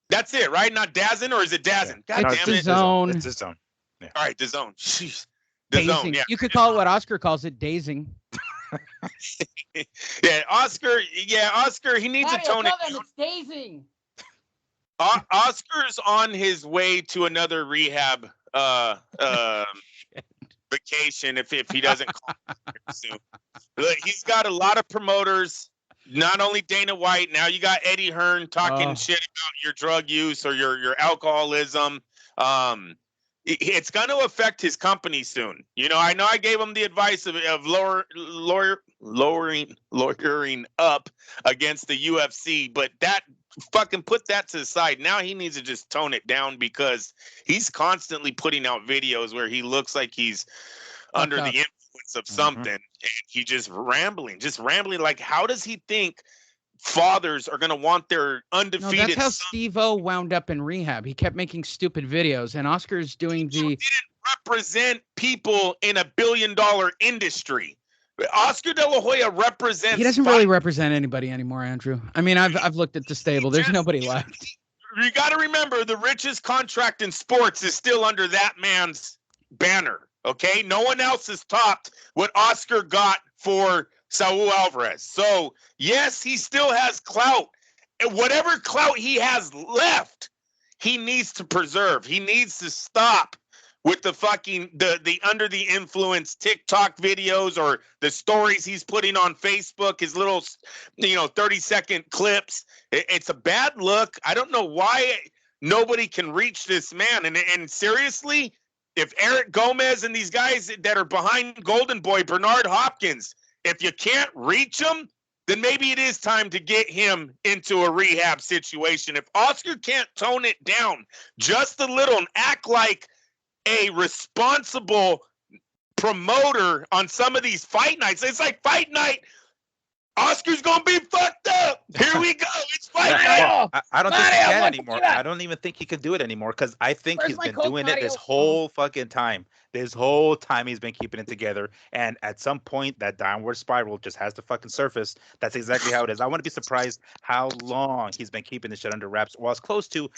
C: that's it, right? Not DAZN, or is it DAZN?
B: Yeah.
C: God
B: It's
C: damn it!
B: DAZN.
D: It's DAZN. Yeah.
C: All right, DAZN. Jeez.
B: Dazing.
C: DAZN. Yeah.
B: You could call it what Oscar calls it, dazing.
C: Yeah, Oscar. Yeah, Oscar. He needs to tone it down.
B: It's dazing.
C: Oscar's on his way to another rehab vacation if he doesn't call soon. Look, he's got a lot of promoters, not only Dana White. Now you got Eddie Hearn talking shit about your drug use or your alcoholism. It's going to affect his company soon. I know I gave him the advice of lawyering up against the UFC, but that fucking put that to the side. Now he needs to just tone it down because he's constantly putting out videos where he looks like he's under the influence of something, and he just rambling. Like, how does he think fathers are going to want their undefeated?
B: No, that's how Steve-O wound up in rehab. He kept making stupid videos, and Oscar's doing
C: didn't represent people in $1 billion industry. Oscar De La Hoya represents.
B: He doesn't really represent anybody anymore, Andrew. I mean, I've looked at the stable. There's nobody left.
C: You got to remember, the richest contract in sports is still under that man's banner. Okay, no one else has topped what Oscar got for Saul Alvarez. So yes, he still has clout, and whatever clout he has left, he needs to preserve. He needs to stop with the fucking the under the influence TikTok videos or the stories he's putting on Facebook, his little 30-second clips. It's a bad look. I don't know why nobody can reach this man. And seriously, if Eric Gomez and these guys that are behind Golden Boy, Bernard Hopkins, if you can't reach them, then maybe it is time to get him into a rehab situation. If Oscar can't tone it down just a little and act like a responsible promoter on some of these fight nights. It's like fight night. Oscar's gonna be fucked up. Here we go. It's fight night.
D: I don't think he can anymore. I don't even think he can do it anymore because I think he's been doing it this whole fucking time. This whole time he's been keeping it together, and at some point that downward spiral just has to fucking surface. That's exactly how it is. I want to be surprised how long he's been keeping this shit under wraps. Well, it's close to,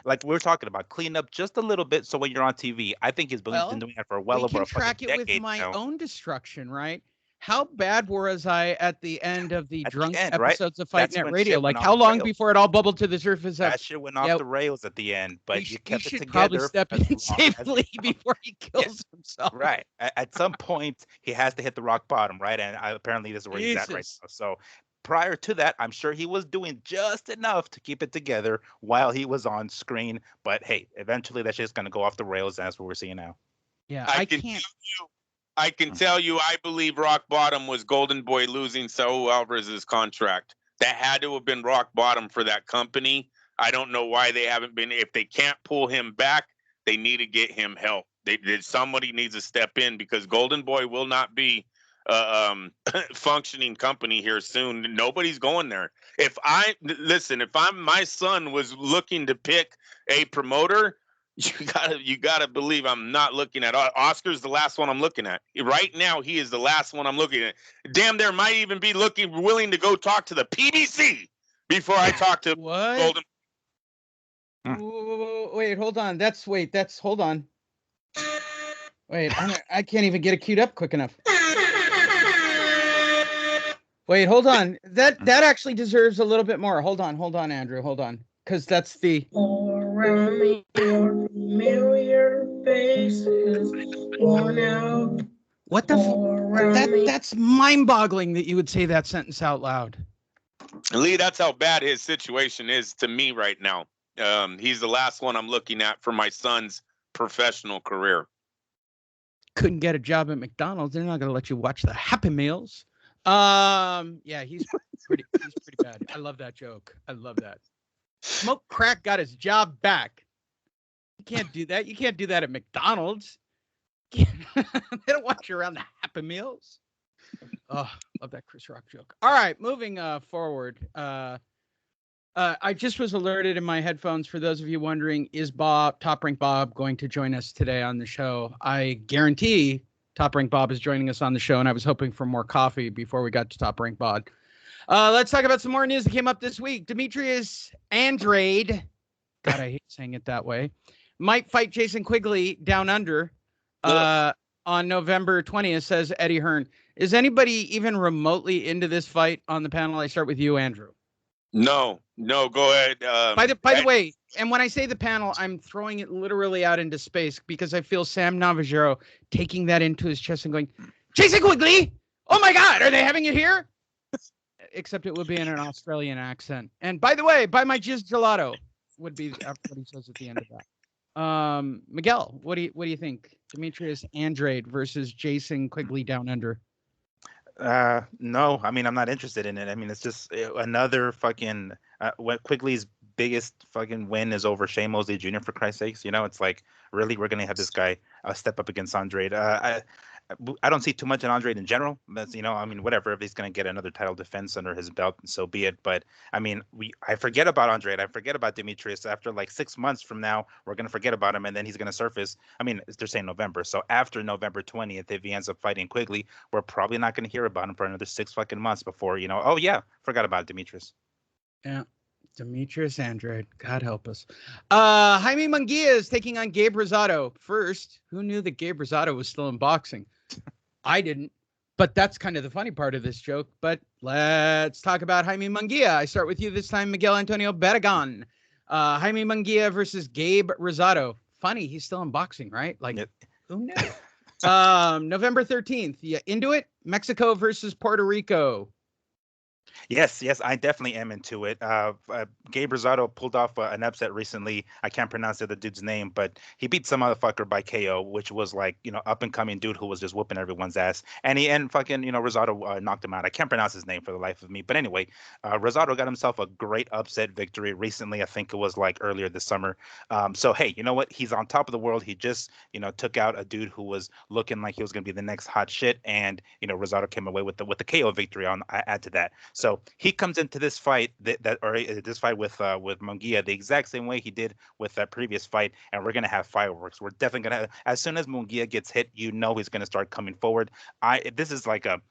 D: like we were talking about, clean up just a little bit. So when you're on TV, I think he's been doing it for well over a fucking decade.
B: Track it with my
D: now.
B: own destruction, right? how bad was I at the end of the
D: At the
B: drunk
D: end, right?
B: episodes of Fight
D: That's
B: Net
D: when
B: Radio?
D: shit went
B: Like,
D: off
B: how
D: the
B: long
D: rails.
B: before it all bubbled to the surface of,
D: That shit went off
B: yeah,
D: the rails at the end, but you
B: he
D: kept it
B: should probably
D: together
B: step
D: as
B: in and
D: long
B: save
D: as
B: Lee
D: possible.
B: before he
D: Yeah,
B: kills himself.
D: right. At some point, he has to hit the rock bottom, right? And apparently, this is where he's at right
B: Jesus.
D: now. So prior to that, I'm sure he was doing just enough to keep it together while he was on screen. But hey, eventually that shit's gonna go off the rails, and that's what we're seeing now.
B: Yeah,
C: I
B: I
C: can
B: can't.
C: I can tell you, I believe rock bottom was Golden Boy losing Saul Alvarez's contract. That had to have been rock bottom for that company. I don't know why they haven't been. If they can't pull him back, they need to get him help. Somebody needs to step in because Golden Boy will not be functioning company here soon. Nobody's going there. If my son was looking to pick a promoter, you gotta believe I'm not looking at Oscar's the last one I'm looking at right now. He is the last one I'm looking at. Damn, there might even be willing to go talk to the PBC before I talk to
B: What?
C: Golden.
B: Wait, hold on. Hold on. Wait, I can't even get it queued up quick enough. Wait, hold on. That actually deserves a little bit more. Hold on, Andrew. Hold on. Because that's the
A: Around me, your familiar faces worn out.
B: what the that's mind-boggling that you would say that sentence out loud.
C: Lee, that's how bad his situation is to me right now. He's the last one I'm looking at for my son's professional career.
B: Couldn't get a job at McDonald's. They're not going to let you watch the Happy Meals. Yeah, he's pretty bad. I love that joke. I love that. Smoke Crack got his job back. You can't do that. You can't do that at McDonald's. They don't want you around the Happy Meals. Oh, love that Chris Rock joke. All right, moving forward. I just was alerted in my headphones. For those of you wondering, is Top Rank Bob going to join us today on the show? I guarantee Top Rank Bob is joining us on the show, and I was hoping for more coffee before we got to Top Rank Bob. Let's talk about some more news that came up this week. Demetrius Andrade, God, I hate saying it that way, might fight Jason Quigley down under on November 20th, says Eddie Hearn. Is anybody even remotely into this fight on the panel? I start with you, Andrew.
C: No, go ahead.
B: By the way, and when I say the panel, I'm throwing it literally out into space because I feel Sam Navajero taking that into his chest and going, Jason Quigley! Oh my God, are they having it here? Except it would be in an Australian accent. And by the way, buy my Jizz Gelato would be what he says at the end of that. Miguel, what do you think? Demetrius Andrade versus Jason Quigley down under.
D: No, I mean, I'm not interested in it. I mean, it's just another fucking Quigley's biggest fucking win is over Shane Mosley Jr. for Christ's sakes. You know, it's like, really, we're gonna have this guy step up against Andrade. I don't see too much in Andrade in general. That's, I mean, whatever. If he's going to get another title defense under his belt, so be it. But I mean, I forget about Andrade. I forget about Demetrius. After like 6 months from now, we're going to forget about him, and then he's going to surface. I mean, they're saying November. So after November 20th, if he ends up fighting Quigley, we're probably not going to hear about him for another 6 fucking months before, oh yeah, forgot about Demetrius.
B: Yeah. Demetrius Andrade, God help us. Jaime Mangia is taking on Gabe Rosado. First, who knew that Gabe Rosado was still in boxing? I didn't, but that's kind of the funny part of this joke. But let's talk about Jaime Mangia. I start with you this time, Miguel Antonio Barragan. Jaime Mangia versus Gabe Rosado. Funny, he's still in boxing, right? Like, yep. Who knew? November 13th. Yeah, into it? Mexico versus Puerto Rico.
D: Yes, I definitely am into it. Gabe Rosado pulled off an upset recently. I can't pronounce the other dude's name, but he beat some motherfucker by KO, which was like, up and coming dude who was just whooping everyone's ass. And fucking, Rosado knocked him out. I can't pronounce his name for the life of me. But anyway, Rosado got himself a great upset victory recently. I think it was like earlier this summer. So, hey, you know what? He's on top of the world. He just, took out a dude who was looking like he was going to be the next hot shit. And, Rosado came away with the KO victory on add to that. So he comes into this fight this fight with Munguia the exact same way he did with that previous fight, and we're gonna have fireworks. We're definitely gonna as soon as Munguia gets hit, he's gonna start coming forward. This is like a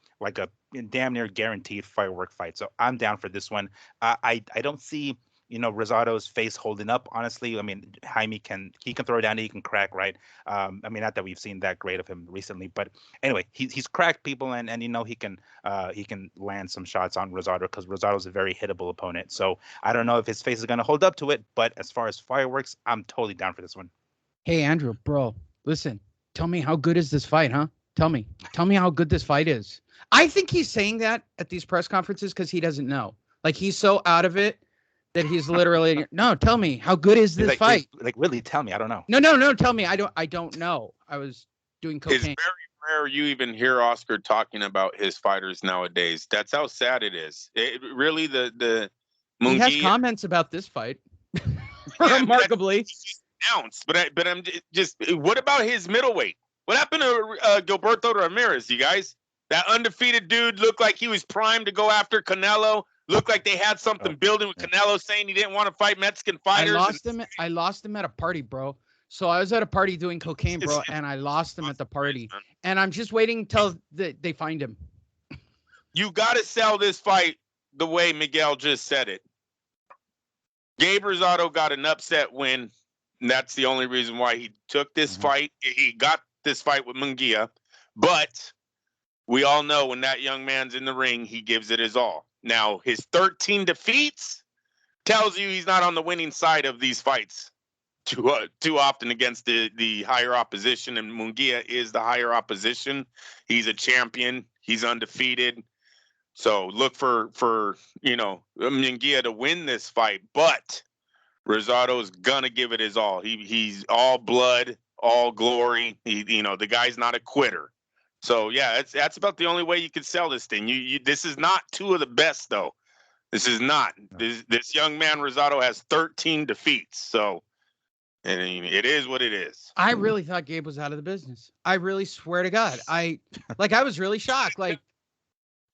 D: damn near guaranteed firework fight. So I'm down for this one. I don't see Rosado's face holding up. Honestly, I mean, Jaime can throw it down, he can crack, right? I mean, not that we've seen that great of him recently, but anyway, he's cracked people, and he can land some shots on Rosado because Rosado's a very hittable opponent. So I don't know if his face is going to hold up to it, but as far as fireworks, I'm totally down for this one.
B: Hey, Andrew, bro, listen, tell me how good is this fight, huh? Tell me how good this fight is. I think he's saying that at these press conferences because he doesn't know. Like, he's so out of it that he's literally, no, tell me, how good is this fight?
D: Like, really, tell me. I don't know.
B: No, tell me. I don't know. I was doing cocaine.
C: It's very rare you even hear Oscar talking about his fighters nowadays. That's how sad it is. It really, the
B: He has
C: Mungia,
B: comments about this fight. Remarkably.
C: But I'm just, what about his middleweight? What happened to Gilberto Ramirez, you guys? That undefeated dude looked like he was primed to go after Canelo. Looked like they had something building with Canelo, saying he didn't want to fight Mexican fighters.
B: I lost him at a party, bro. So I was at a party doing cocaine, bro, and I lost him at the party. And I'm just waiting until they find him.
C: You got to sell this fight the way Miguel just said it. Gabe Rosado got an upset win. And that's the only reason why he took this fight. He got this fight with Mangia. But we all know when that young man's in the ring, he gives it his all. Now, his 13 defeats tells you he's not on the winning side of these fights too often against the higher opposition, and Mungia is the higher opposition. He's a champion. He's undefeated. So look for Mungia to win this fight, but Rosado's gonna give it his all. He's all blood, all glory. The guy's not a quitter. So yeah, that's about the only way you can sell this thing. This is not two of the best though. This is not. This young man Rosado has 13 defeats. So it is what it is.
B: I really thought Gabe was out of the business. I really swear to God. I was really shocked. Like,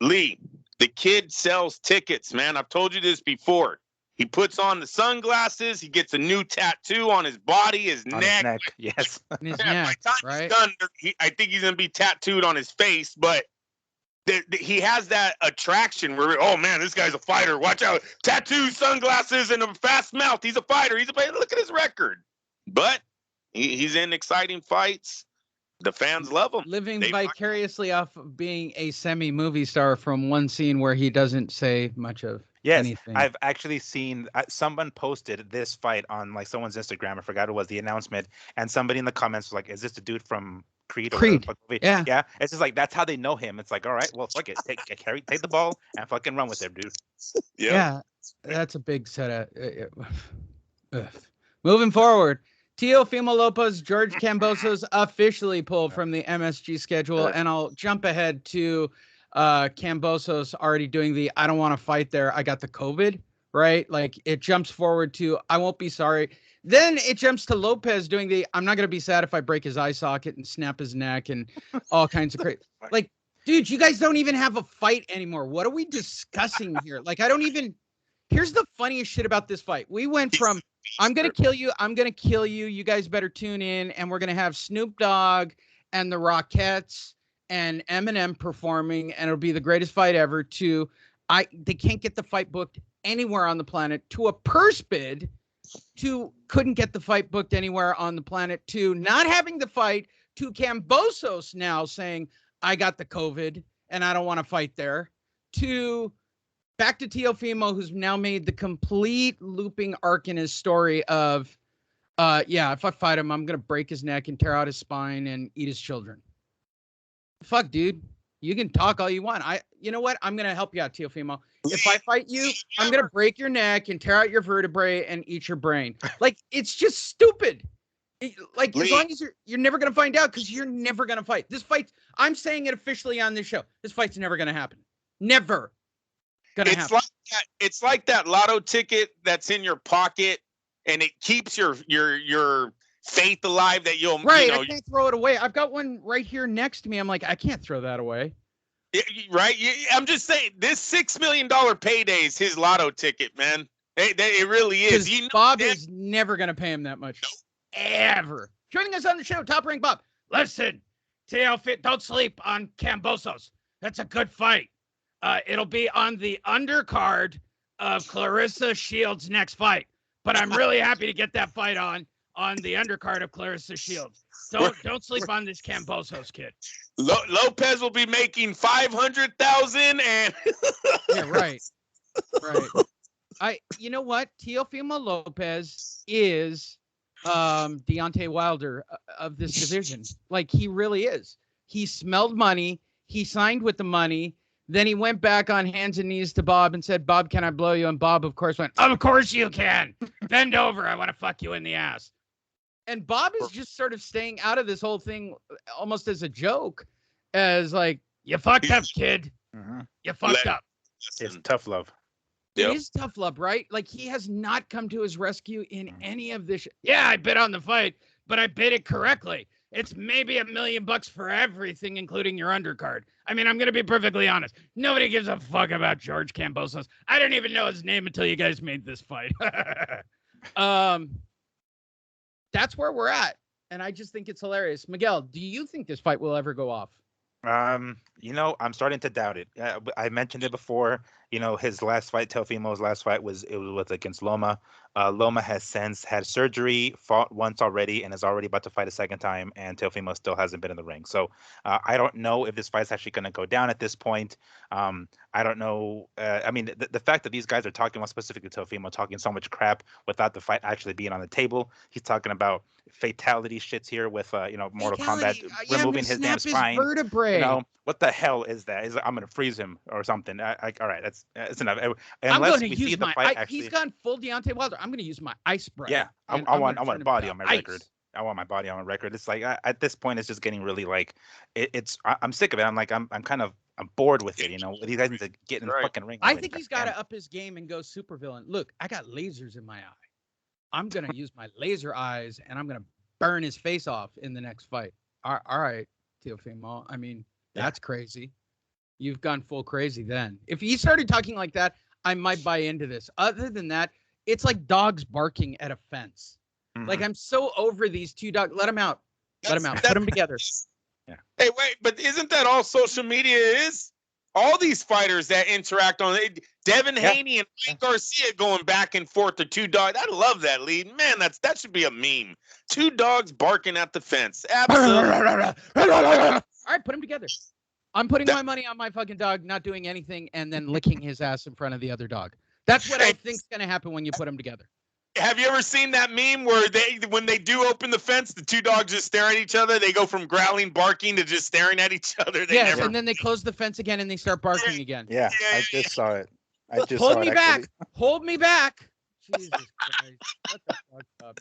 C: Lee, the kid sells tickets, man. I've told you this before. He puts on the sunglasses. He gets a new tattoo on his body, his neck.
D: Yes.
B: his neck, right?
C: Done, I think he's going to be tattooed on his face, but he has that attraction where, oh, man, this guy's a fighter. Watch out. Tattoo, sunglasses, and a fast mouth. He's a fighter. Look at his record. But he's in exciting fights. The fans love him.
B: Living vicariously off of being a semi-movie star from one scene where he doesn't say much of anything.
D: I've actually seen someone posted this fight on like someone's Instagram. I forgot it was the announcement, and somebody in the comments was like, "Is this the dude from Creed?" Yeah. It's just like that's how they know him. It's like, all right, well, fuck it, take the ball and fucking run with it, dude.
B: Yeah, that's a big set of. Moving forward. Teofimo Lopez, George Kambosos officially pulled from the MSG schedule, and I'll jump ahead to Kambosos already doing the I don't want to fight there. I got the COVID, right? Like it jumps forward to I won't be sorry. Then it jumps to Lopez doing the I'm not going to be sad if I break his eye socket and snap his neck and all kinds of crazy. Like, dude, you guys don't even have a fight anymore. What are we discussing here? Like, here's the funniest shit about this fight. We went from I'm going to kill you. You guys better tune in. And we're going to have Snoop Dogg and the Rockettes and Eminem performing. And it'll be the greatest fight ever they can't get the fight booked anywhere on the planet to a purse bid to couldn't get the fight booked anywhere on the planet to not having the fight to Kambosos now saying, I got the COVID and I don't want to fight there to back to Teofimo, who's now made the complete looping arc in his story of, if I fight him, I'm going to break his neck and tear out his spine and eat his children. Fuck, dude. You can talk all you want. You know what? I'm going to help you out, Teofimo. If I fight you, I'm going to break your neck and tear out your vertebrae and eat your brain. Like, it's just stupid. As long as you're never going to find out because you're never going to fight. This fight, I'm saying it officially on this show. This fight's never going to happen. Never.
C: It's like that lotto ticket that's in your pocket and it keeps your faith alive that you'll
B: I can't throw it away. I've got one right here next to me. I'm like, I can't throw that away.
C: Right? I'm just saying this $6 million payday is his lotto ticket, man. It really is.
B: Bob is never going to pay him that much. Ever. Joining us on the show, Top Rank Bob. Listen, don't sleep on Kambosos. That's a good fight. It'll be on the undercard of Clarissa Shields' next fight, but I'm really happy to get that fight on the undercard of Clarissa Shields. Don't sleep on this Cambosos kid.
C: Lopez will be making 500,000 and
B: yeah, right. You know what? Teofimo Lopez is Deontay Wilder of this division. Like, he really is. He smelled money. He signed with the money. Then he went back on hands and knees to Bob and said, Bob, can I blow you? And Bob, of course, went, of course you can. Bend over. I want to fuck you in the ass. And Bob is just sort of staying out of this whole thing almost as a joke, as like, you fucked up, kid.
D: Mm-hmm.
B: You fucked up.
D: It's tough love.
B: It is tough love, right? Like, he has not come to his rescue in any of this. Yeah, I bid on the fight, but I bid it correctly. It's maybe $1 million for everything, including your undercard. I mean, I'm going to be perfectly honest. Nobody gives a fuck about George Cambosos. I didn't even know his name until you guys made this fight. That's where we're at. And I just think it's hilarious. Miguel, do you think this fight will ever go off?
D: You know, I'm starting to doubt it. I mentioned it before. You know, his last fight, Teofimo's last fight, was against Loma. Loma has since had surgery, fought once already, and is already about to fight a second time. And Teofimo still hasn't been in the ring. So I don't know if this fight's actually going to go down at this point. I don't know. I mean, the fact that these guys are talking about, specifically Teofimo, talking so much crap without the fight actually being on the table. He's talking about fatality shits here with Mortal Kombat removing his damn spine.
B: Vertebrae.
D: You know, what the hell is that? I'm gonna freeze him or something. All right, that's enough.
B: I'm going to use my. He's gone full Deontay Wilder. I'm going to use my ice breath.
D: Yeah, I want a body on my record. I want my body on my record. It's like at this point, it's just getting really like I'm sick of it. I'm bored with it. You know, these guys need to get in the fucking ring.
B: I think he's got to up his game and go supervillain. Look, I got lasers in my eye. I'm gonna use my laser eyes and I'm gonna burn his face off in the next fight. All right, Teofimo. I mean, that's crazy. You've gone full crazy then. If he started talking like that, I might buy into this. Other than that, it's like dogs barking at a fence. Mm-hmm. Like, I'm so over these two dogs. Let them out. Put them together.
C: Yeah. Hey, wait, but isn't that all social media is? All these fighters that interact on it, Devin Haney and Mike Garcia going back and forth to two dogs. I love that lead. Man, that should be a meme. Two dogs barking at the fence. Absolutely.
B: All right, put them together. I'm putting my money on my fucking dog not doing anything and then licking his ass in front of the other dog. That's what I think's going to happen when you put them together.
C: Have you ever seen that meme where when they do open the fence, the two dogs just stare at each other? They go from growling, barking to just staring at each other.
B: And then they close the fence again and they start barking again.
D: Yeah, I just saw it.
B: Hold me back. Hold me back. Jesus Christ. What the fuck up?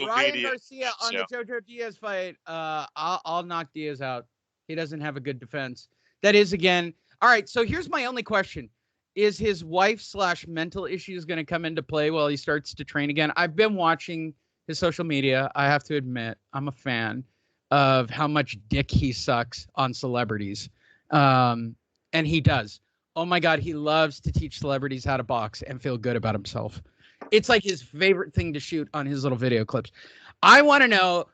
B: Ryan Garcia on the Jojo Diaz fight. I'll knock Diaz out. He doesn't have a good defense. That is, again. All right, so here's my only question. Is his wife/mental issues going to come into play while he starts to train again? I've been watching his social media. I have to admit, I'm a fan of how much dick he sucks on celebrities. And he does. Oh, my God, he loves to teach celebrities how to box and feel good about himself. It's like his favorite thing to shoot on his little video clips. I want to know,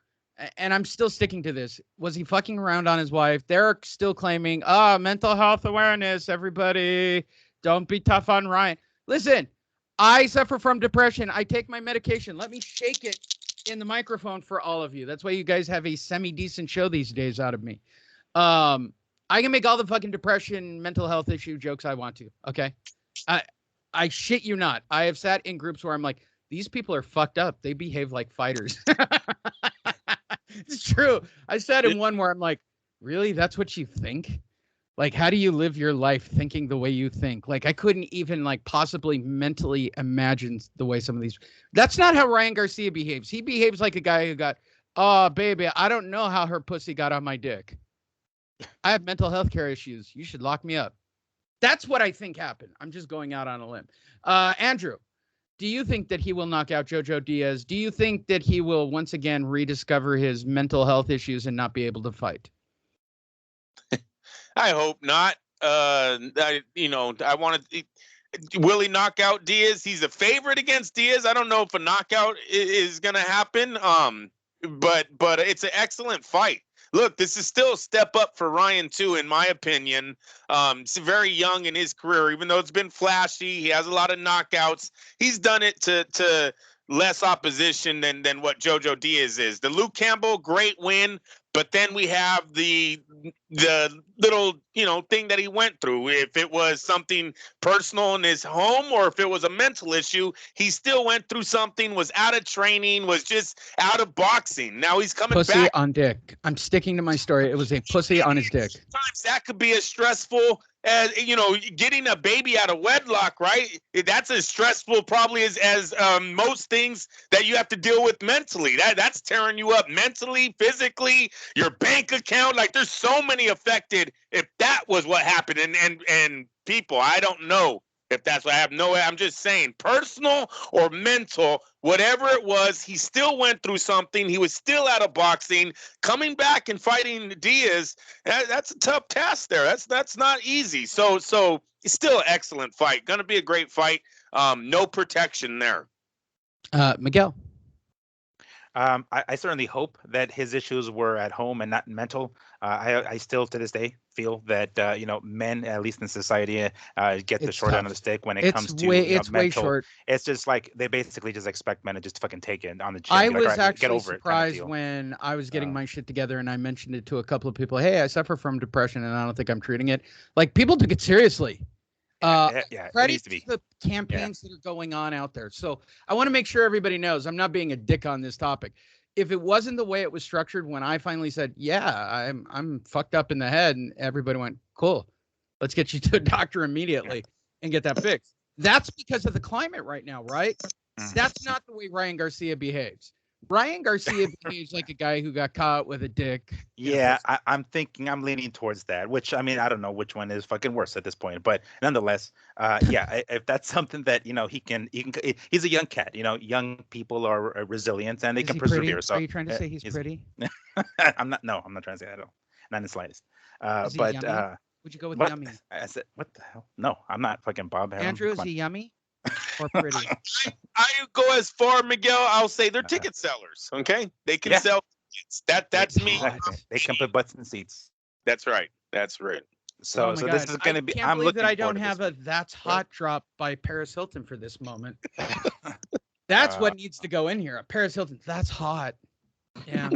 B: and I'm still sticking to this, was he fucking around on his wife? They're still claiming, mental health awareness, everybody. Don't be tough on Ryan. Listen, I suffer from depression. I take my medication. Let me shake it in the microphone for all of you. That's why you guys have a semi-decent show these days out of me. I can make all the fucking depression, mental health issue jokes I want to, okay? I shit you not. I have sat in groups where I'm like, these people are fucked up. They behave like fighters. It's true. I sat in one where I'm like, really? That's what you think? Like, how do you live your life thinking the way you think? Like, I couldn't even possibly mentally imagine the way some of these. That's not how Ryan Garcia behaves. He behaves like a guy who got, oh, baby, I don't know how her pussy got on my dick. I have mental health care issues. You should lock me up. That's what I think happened. I'm just going out on a limb. Andrew, do you think that he will knock out Jojo Diaz? Do you think that he will once again rediscover his mental health issues and not be able to fight?
C: I hope not. I want to. Will he knock out Diaz? He's a favorite against Diaz. I don't know if a knockout is going to happen. But it's an excellent fight. look, this is still a step up for Ryan too, in my opinion. He's very young in his career, even though it's been flashy. He has a lot of knockouts. He's done it to less opposition than what Jojo Diaz is. The Luke Campbell, great win, but then we have the little thing that he went through. If it was something personal in his home or if it was a mental issue, he still went through something, was out of training, was just out of boxing. Now he's coming
B: Pussy
C: back.
B: on dick. I'm sticking to my story. It was a pussy on his dick.
C: Sometimes that could be as stressful as getting a baby out of wedlock, right? That's as stressful probably as most things that you have to deal with mentally. That's tearing you up mentally, physically, your bank account. Like, there's so many affected if that was what happened. And people, I don't know if that's what happened. No, I'm just saying, personal or mental, whatever it was, he still went through something. He was still out of boxing. Coming back and fighting Diaz, that's a tough task there. That's not easy. So it's still an excellent fight. Going to be a great fight. No protection there.
B: Miguel.
D: I certainly hope that his issues were at home and not mental. I still, to this day, feel that men, at least in society, get the short end of the stick when it comes to
B: it's
D: mental.
B: way short.
D: It's just like they basically just expect men to just fucking take it on the chin.
B: I
D: Like,
B: was
D: all right, get
B: actually
D: over it, kind of
B: surprised
D: deal.
B: when I was getting my shit together and I mentioned it to a couple of people. Hey, I suffer from depression and I don't think I'm treating it. Like, people took it seriously.
D: Yeah, it
B: Credit
D: needs to be.
B: to the campaigns that are going on out there. So I want to make sure everybody knows I'm not being a dick on this topic. If it wasn't the way it was structured, when I finally said, yeah, I'm fucked up in the head, and everybody went, cool, let's get you to a doctor immediately and get that fixed. That's because of the climate right now, right? That's not the way Ryan Garcia behaves. Ryan Garcia behaves like a guy who got caught with a dick.
D: Yeah, I'm leaning towards that, which, I mean, I don't know which one is fucking worse at this point, but nonetheless, yeah, if that's something that, he's a young cat, young people are resilient and they can persevere.
B: Pretty?
D: So
B: are you trying to say he's pretty?
D: I'm not trying to say that at all. Not in the slightest.
B: Is he
D: But
B: yummy? Would you go with
D: what?
B: yummy?
D: I said, what the hell? No, I'm not fucking Bob.
B: Andrew, is he yummy or pretty?
C: I go as far, Miguel. I'll say they're ticket sellers. Okay, they can sell tickets. That's me.
D: Exactly. They can put butts in seats.
C: That's right. That's right.
D: So
B: Oh my
D: this
B: God.
D: is going to be.
B: I can't
D: I'm
B: believe
D: looking
B: that I
D: forward
B: don't
D: to
B: have
D: this
B: a "That's Hot" drop by Paris Hilton for this moment. That's what needs to go in here. A Paris Hilton. That's hot. Yeah.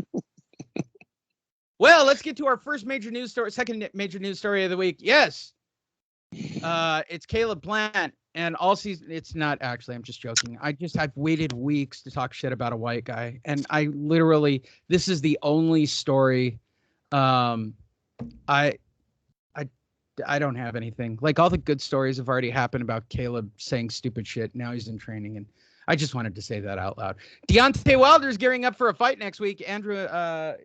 B: Well, let's get to our first major news story. Second major news story of the week. Yes. It's Caleb Plant. And all season, it's not actually, I'm just joking. I've waited weeks to talk shit about a white guy. And this is the only story. I don't have anything. Like, all the good stories have already happened about Caleb saying stupid shit. Now he's in training. And I just wanted to say that out loud. Deontay Wilder's gearing up for a fight next week. Andrew,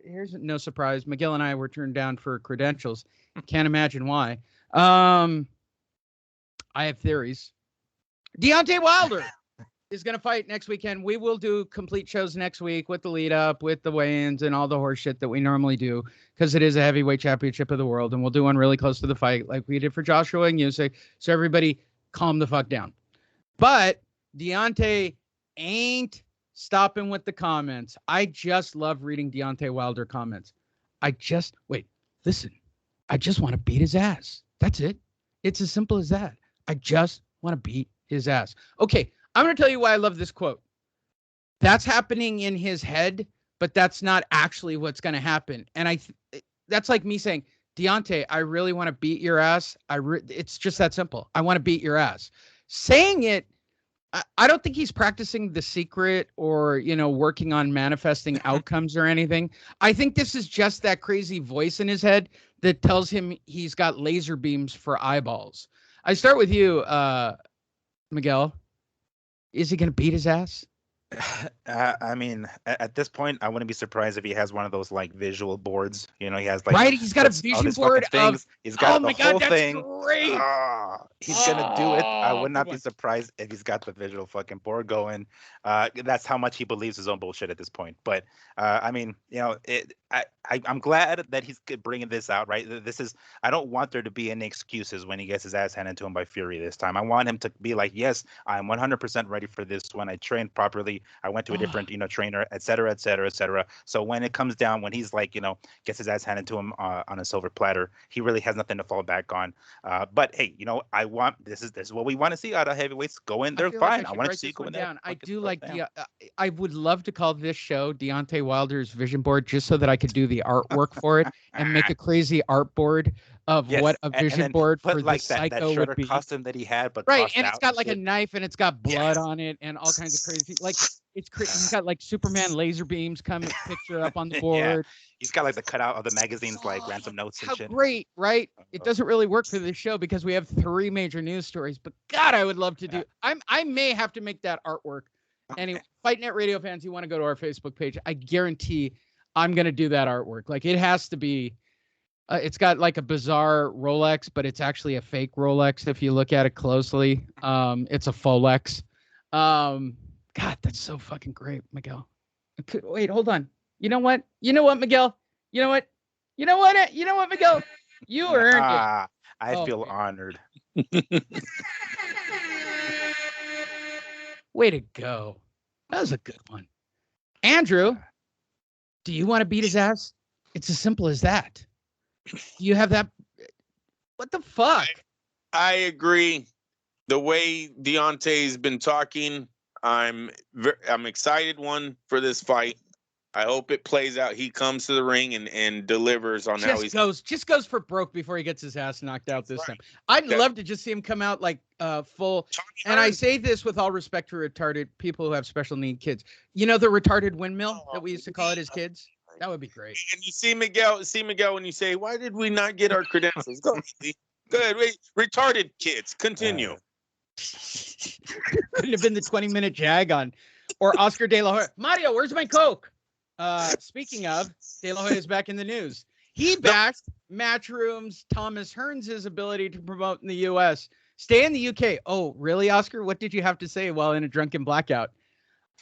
B: here's no surprise. Miguel and I were turned down for credentials. Can't imagine why. I have theories. Deontay Wilder is going to fight next weekend. We will do complete shows next week with the lead up, with the weigh-ins and all the horse shit that we normally do, because it is a heavyweight championship of the world. And we'll do one really close to the fight like we did for Joshua and Usyke. So everybody calm the fuck down. But Deontay ain't stopping with the comments. I just love reading Deontay Wilder comments. Listen, I just want to beat his ass. That's it. It's as simple as that. I just want to beat his ass. Okay, I'm going to tell you why I love this quote. That's happening in his head, but that's not actually what's going to happen. And that's like me saying, Deontay, I really want to beat your ass. It's just that simple. I want to beat your ass. Saying it, I don't think he's practicing The Secret or, working on manifesting outcomes or anything. I think this is just that crazy voice in his head that tells him he's got laser beams for eyeballs. I start with you, Miguel. Is he going to beat his ass?
D: I mean, at this point, I wouldn't be surprised if he has one of those like visual boards. He has like
B: He's got a vision board of.
D: He's got
B: the
D: whole
B: that's
D: thing.
B: Great.
D: He's gonna do it. I would not be surprised if he's got the visual fucking board going. That's how much he believes his own bullshit at this point. But I mean, I'm glad that he's bringing this out. Right, I don't want there to be any excuses when he gets his ass handed to him by Fury this time. I want him to be like, yes, I'm 100% ready for this one. I trained properly. I went to to a different, trainer, et cetera, et cetera, et cetera. So when it comes down, when he's like, gets his ass handed to him on a silver platter, he really has nothing to fall back on. But hey, I want this is what we want to see out of heavyweights. Go in there, fine. I want to see go in there.
B: I do like I would love to call this show Deontay Wilder's vision board, just so that I could do the artwork for it and make a crazy art board of what a vision board for
D: like
B: this
D: that
B: psycho would be.
D: costume that he had, but
B: right, and it's got like a knife and it's got blood on it and all kinds of crazy, like it's crazy. He's got like Superman laser beams picture up on the board.
D: He's got like the cutout of the magazines, like ransom notes and shit.
B: Great, right? It doesn't really work for this show because we have 3 major news stories. But God, I would love to do. I may have to make that artwork. Anyway, Fight Net Radio fans, you want to go to our Facebook page? I guarantee I'm gonna do that artwork. Like it has to be. It's got like a bizarre Rolex, but it's actually a fake Rolex if you look at it closely. It's a Folex. God, that's so fucking great, Miguel. Wait, hold on. You know what, Miguel? You know what, Miguel? You earned it.
D: I feel honored.
B: Way to go. That was a good one. Andrew, do you want to beat his ass? It's as simple as that. Do you have that? What the fuck?
C: I agree. The way Deontay's been talking, I'm excited for this fight. I hope it plays out. He comes to the ring and delivers on how he's
B: goes for broke before he gets his ass knocked out this time. I'd love to just see him come out like full. And I say this with all respect to retarded people who have special need kids. You know the retarded windmill that we used to call it as kids? That would be great.
C: And you see Miguel when you say, why did we not get our credentials? Go ahead. Wait, retarded kids. Continue.
B: Couldn't have been the 20-minute jag on. Or Oscar De La Hoya. Mario, where's my Coke? Speaking of, De La Hoya is back in the news. He backed Matchroom's Thomas Hearns' ability to promote in the U.S. Stay in the UK. Oh, really, Oscar? What did you have to say while in a drunken blackout?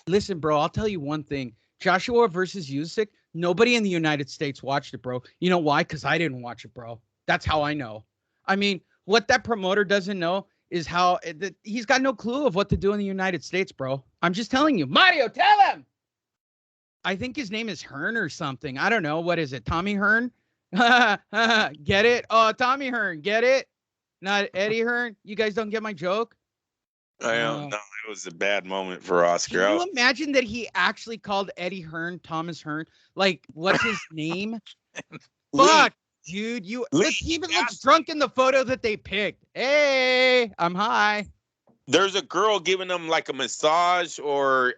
B: Listen, bro, I'll tell you one thing. Joshua versus Usyk, nobody in the United States watched it, bro. You know why? Because I didn't watch it, bro. That's how I know. I mean, what that promoter doesn't know is how he's got no clue of what to do in the United States, bro. I'm just telling you. Mario, tell him. I think his name is Hearn or something. I don't know. What is it? Tommy Hearn? Get it? Oh, Tommy Hearn. Get it? Not Eddie Hearn? You guys don't get my joke?
C: I don't know. It was a bad moment for Oscar.
B: Can you imagine that he actually called Eddie Hearn Thomas Hearn? Like, what's his name? Fuck, dude. He even looks drunk in the photo that they picked. Hey, I'm high.
C: There's a girl giving him like a massage or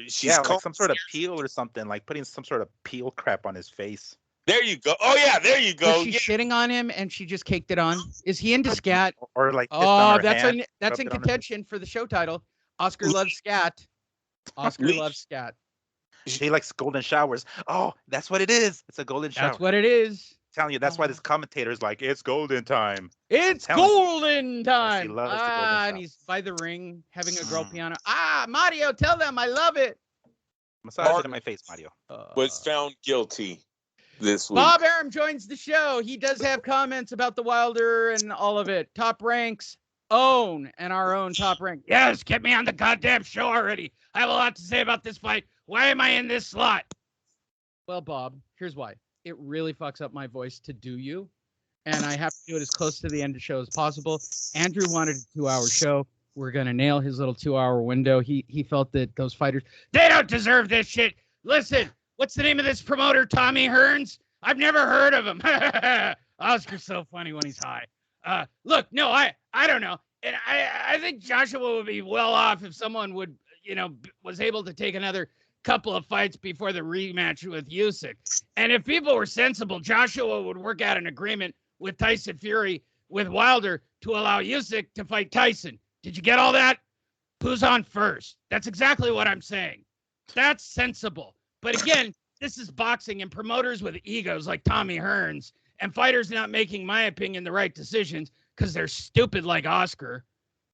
C: she's
D: like some sort of peel or something, like putting some sort of peel crap on his face.
C: There you go. Oh yeah, there you go.
B: Was she shitting on him and she just caked it on? Is he into scat?
D: Or like
B: that's in contention for the show title. Oscar loves scat. Oscar loves scat.
D: She likes golden showers. Oh, that's what it is. It's a golden shower.
B: That's what it is.
D: I'm telling you, that's why this commentator is like, it's golden time.
B: It's golden time.
D: He loves the golden shower.
B: And he's by the ring having a girl piano. Mario, tell them I love it.
D: Massage it in my face, Mario.
C: Was found guilty this week.
B: Bob Arum joins the show. He does have comments about the Wilder and all of it. Top Ranks own and our own Top Rank. Yes, get me on the goddamn show already. I have a lot to say about this fight. Why am I in this slot? Well, Bob, here's why. It really fucks up my voice to do you, and I have to do it as close to the end of the show as possible. Andrew wanted a 2-hour show. We're going to nail his little 2-hour window. He felt that those fighters, they don't deserve this shit. Listen, what's the name of this promoter, Tommy Hearns? I've never heard of him. Oscar's so funny when he's high. Look, no, I don't know. And I think Joshua would be well off if someone would, was able to take another couple of fights before the rematch with Usyk. And if people were sensible, Joshua would work out an agreement with Tyson Fury, with Wilder, to allow Usyk to fight Tyson. Did you get all that? Who's on first? That's exactly what I'm saying. That's sensible. But again, this is boxing, and promoters with egos like Tommy Hearns and fighters not making, my opinion, the right decisions because they're stupid like Oscar.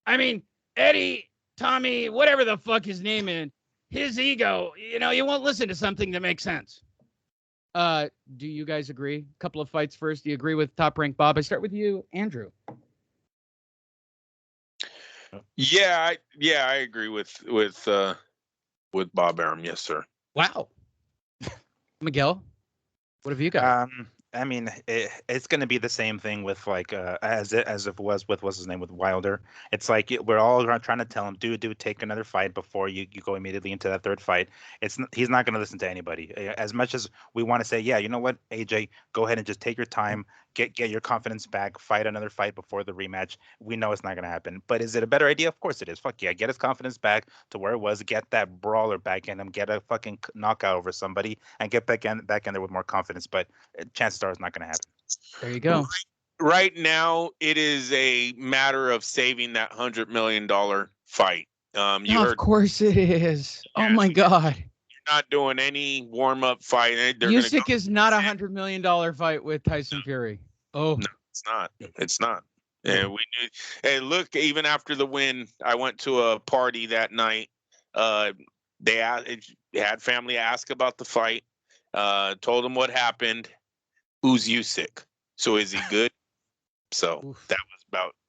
B: I mean, Eddie, Tommy, whatever the fuck his name is, his ego, you won't listen to something that makes sense. Do you guys agree? Couple of fights first. Do you agree with Top Rank Bob? I start with you, Andrew.
C: Yeah, I agree with with Bob Arum. Yes, sir.
B: Wow. Miguel, what have you got?
D: I mean, it's going to be the same thing with like as it was with what's his name with Wilder. It's like we're all trying to tell him, dude, take another fight before you go immediately into that third fight. He's not going to listen to anybody. As much as we want to say, yeah, you know what, AJ, go ahead and just take your time, get your confidence back, fight another fight before the rematch. We know it's not going to happen. But is it a better idea? Of course it is. Fuck yeah, get his confidence back to where it was. Get that brawler back in him. Get a fucking knockout over somebody and get back in there with more confidence. But chances are it's not going to happen.
B: There you go.
C: Right now, it is a matter of saving that $100 million fight.
B: Of course it is. Oh my God.
C: You're not doing any warm up fight.
B: Usyk is not $100 million fight with Tyson Fury. Oh,
C: no, it's not. It's not. And we knew. And look, even after the win, I went to a party that night. They had family ask about the fight. Told them what happened. Who's Usyk? So is he good? So
B: Oof.
C: that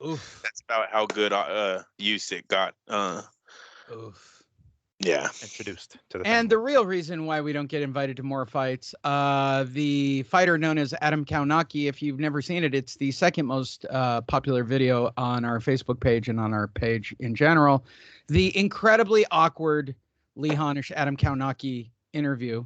C: was that's about how good Usyk got. Yeah,
D: introduced to the
B: and the real reason why we don't get invited to more fights, the fighter known as Adam Kawanaki. If you've never seen it, it's the second most popular video on our Facebook page and on our page in general. The incredibly awkward Lee Honish Adam Kawanaki interview.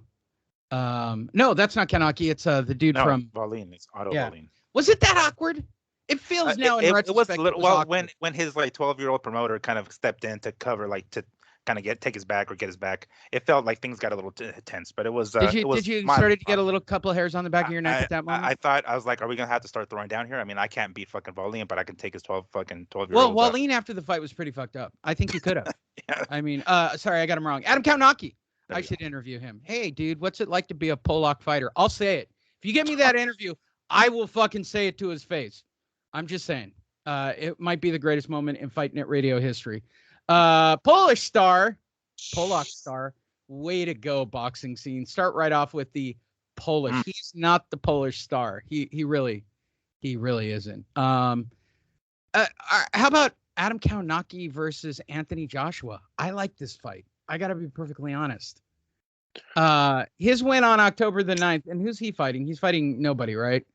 B: No, that's not Kawanaki. It's the dude from
D: Valine. It's Otto
B: Yeah.
D: Valine.
B: Was it that awkward? It feels now in retrospect.
D: It was a little, well,
B: awkward.
D: when his like 12-year-old promoter kind of stepped in to cover, like to kind of take his back or get his back, it felt like things got a little tense. But it was.
B: Did you started to get a little couple of hairs on the back of your neck at that moment?
D: I was like, are we gonna have to start throwing down here? I mean, I can't beat fucking Valine, but I can take his 12-year-old.
B: Well, Valine after the fight was pretty fucked up. I think you could have.
D: Yeah.
B: I mean, sorry, I got him wrong. Adam Kawanaki. I should interview him. Hey, dude, what's it like to be a Polak fighter? I'll say it. If you get me that interview, I will fucking say it to his face. I'm just saying. It might be the greatest moment in Fight Net Radio history. Polak star, way to go, boxing scene. Start right off with the Polish. He's not the Polish star. He really isn't. How about Adam Kawanaki versus Anthony Joshua? I like this fight. I got to be perfectly honest. His win on October the 9th. And who's he fighting? He's fighting nobody, right?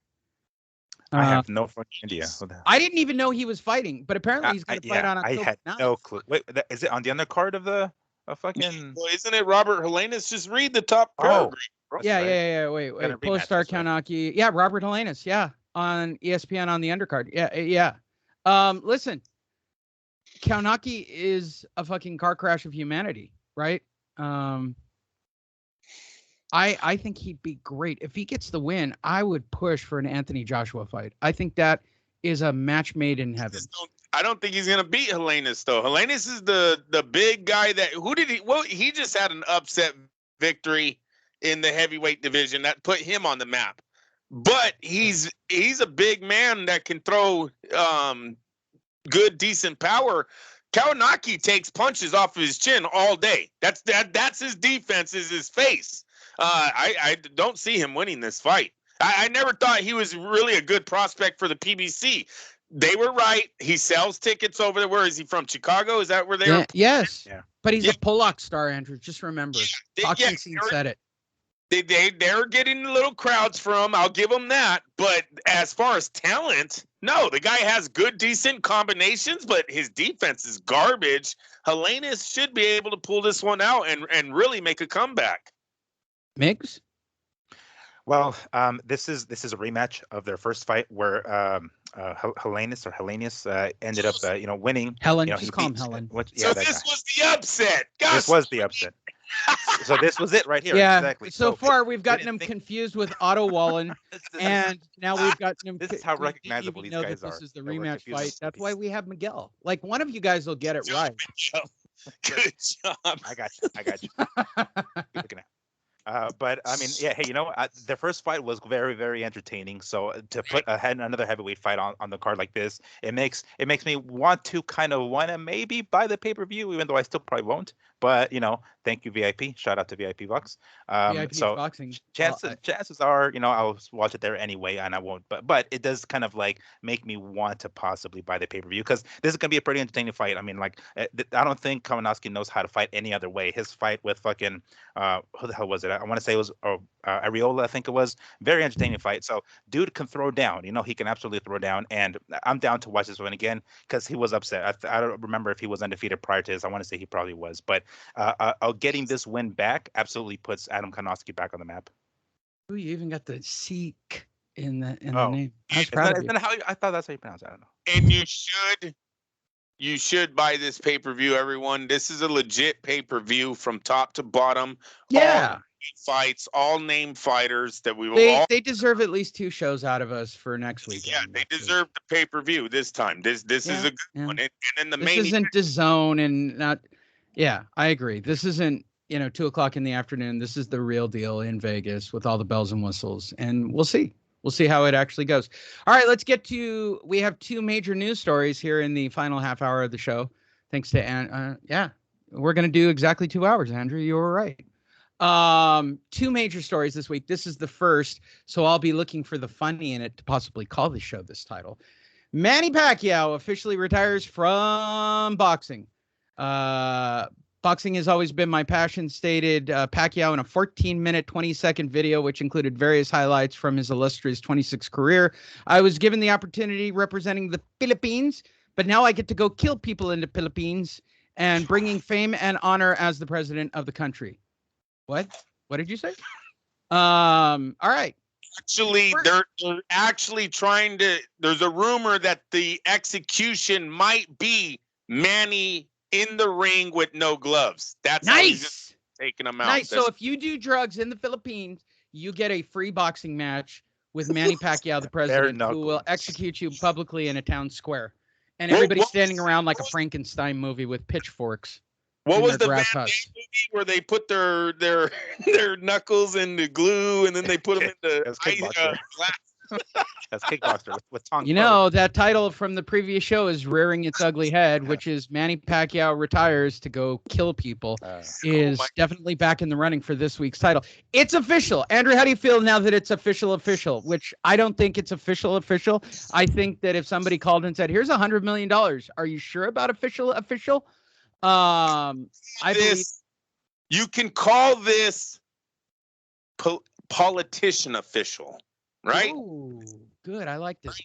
D: I have no fucking idea.
B: I didn't even know he was fighting, but apparently he's going to fight on October 9th.
D: I had no clue. Wait, is it on the undercard of the fucking...
C: Well, isn't it Robert Helenius? Just read the top paragraph.
B: Yeah. Wait. Polish star Kawanaki. Yeah, Robert Helenius. Yeah, on ESPN on the undercard. Yeah. Listen, Kawanaki is a fucking car crash of humanity, right? I think he'd be great. If he gets the win, I would push for an Anthony Joshua fight. I think that is a match made in heaven.
C: I don't think he's gonna beat Helenius though. Helenius is the big guy he just had an upset victory in the heavyweight division that put him on the map. But he's a big man that can throw good, decent power. Kawanaki takes punches off of his chin all day. That's his defense, is his face. I don't see him winning this fight. I never thought he was really a good prospect for the PBC. They were right. He sells tickets over there. Where is he from? Chicago? Is that where they are?
B: Yes. Yeah. But he's a Polak star, Andrew. Just remember. Boxing scene said it.
C: They're getting little crowds from. I'll give them that. But as far as talent, no, the guy has good, decent combinations, but his defense is garbage. Helenius should be able to pull this one out and really make a comeback.
B: Miggs?
D: Well, this is a rematch of their first fight where Helenius ended up winning.
B: Helen, just call him Helen.
C: So this was the upset. Gosh.
D: This was the upset. So this was it right here.
B: Yeah.
D: Exactly.
B: So far, we've gotten him confused with Otto Wallen, and now we've gotten him.
D: This is how recognizable these guys are.
B: This is the rematch fight. That's why we have Miguel. Like, one of you guys will get it right.
C: Good job.
D: I got you. You're looking at. But I mean, yeah. Hey, the first fight was very, very entertaining. So to put another heavyweight fight on the card like this, it makes me want to maybe buy the pay-per-view, even though I still probably won't. But Thank you, VIP. Shout out to VIP Box.
B: VIP
D: So
B: boxing.
D: chances are, I'll watch it there anyway, and I won't. But it does kind of like make me want to possibly buy the pay-per-view because this is gonna be a pretty entertaining fight. I mean, like I don't think Kawanaki knows how to fight any other way. His fight with fucking who the hell was it? I want to say it was Areola, I think it was. Very entertaining fight. So dude can throw down. He can absolutely throw down, and I'm down to watch this one again because he was upset. I don't remember if he was undefeated prior to this. I want to say he probably was, but getting this win back absolutely puts Adam Kawanaki back on the map.
B: Ooh, you even got the Seek in the
D: Oh.
B: name. I was proud of you.
D: I thought that's how you pronounce it. I don't know.
C: And you should buy this pay-per-view, everyone. This is a legit pay-per-view from top to bottom.
B: Yeah.
C: All fights, all named fighters that we will all.
B: They deserve at least 2 shows out of us for next week.
C: Yeah, they deserve the pay-per-view this time. This is a good one. And then the
B: This
C: main
B: isn't DAZN and not. Yeah, I agree. This isn't 2:00 in the afternoon. This is the real deal in Vegas with all the bells and whistles, and we'll see. We'll see how it actually goes. All right, let's get to. We have 2 major news stories here in the final half hour of the show. Thanks to we're gonna do exactly 2 hours. Andrew, you were right. 2 major stories this week. This is the first, so I'll be looking for the funny in it to possibly call the show this title. Manny Pacquiao officially retires from boxing. Boxing has always been my passion, stated Pacquiao in a 14-minute, 20-second video, which included various highlights from his illustrious 26 career. I was given the opportunity representing the Philippines, but now I get to go kill people in the Philippines and bringing fame and honor as the president of the country. What did you say? All right.
C: Actually, they're actually trying to. There's a rumor that the execution might be Manny in the ring with no gloves. That's how he's taking them out.
B: Nice. So if you do drugs in the Philippines, you get a free boxing match with Manny Pacquiao, the president, who will execute you publicly in a town square, and everybody's standing around like a Frankenstein movie with pitchforks.
C: What was the Van Damme movie where they put their knuckles in the glue and then they put them in the glass?
D: That's Kickboxer with Tom.
B: That title from the previous show is rearing its ugly head, which is Manny Pacquiao retires to go kill people, is definitely back in the running for this week's title. It's official. Andrew, how do you feel now that it's official, which I don't think it's official. I think that if somebody called and said, here's $100 million, are you sure about official? I believe
C: you can call this politician official, right?
B: Oh, good. I like this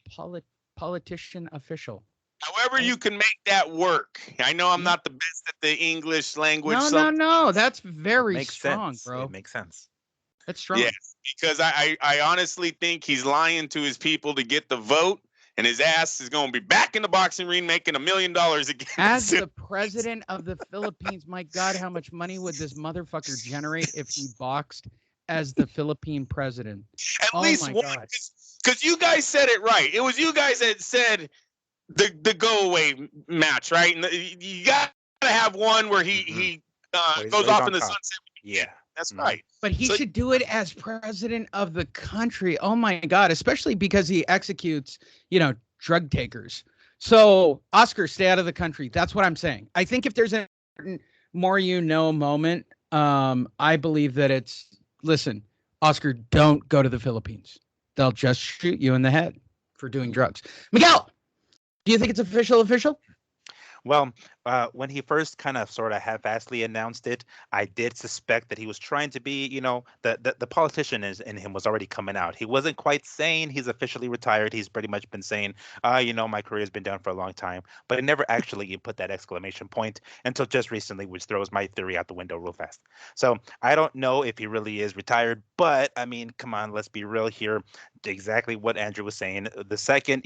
B: politician official.
C: However, you can make that work. I know I'm not the best at the English language.
B: No. That's very strong, bro.
D: It makes sense.
B: That's strong.
C: Yeah, because I honestly think he's lying to his people to get the vote. And his ass is going to be back in the boxing ring making $1 million again.
B: As the president of the Philippines, my God, how much money would this motherfucker generate if he boxed as the Philippine president?
C: At least one, because you guys said it right. It was you guys that said the go away match, right? And you got to have one where he goes off in the sunset.
D: Yeah.
C: That's right.
B: But he should do it as president of the country. Oh my God, especially because he executes, drug takers. So Oscar, stay out of the country. That's what I'm saying. I think if there's a more moment, I believe that it's, listen, Oscar, don't go to the Philippines. They'll just shoot you in the head for doing drugs. Miguel, do you think it's official?
D: Well, when he first kind of sort of half-assedly announced it, I did suspect that he was trying to be, the politician in him was already coming out. He wasn't quite saying he's officially retired. He's pretty much been saying, my career has been done for a long time. But it never actually put that exclamation point until just recently, which throws my theory out the window real fast. So I don't know if he really is retired, but I mean, come on, let's be real here. Exactly what Andrew was saying. The second,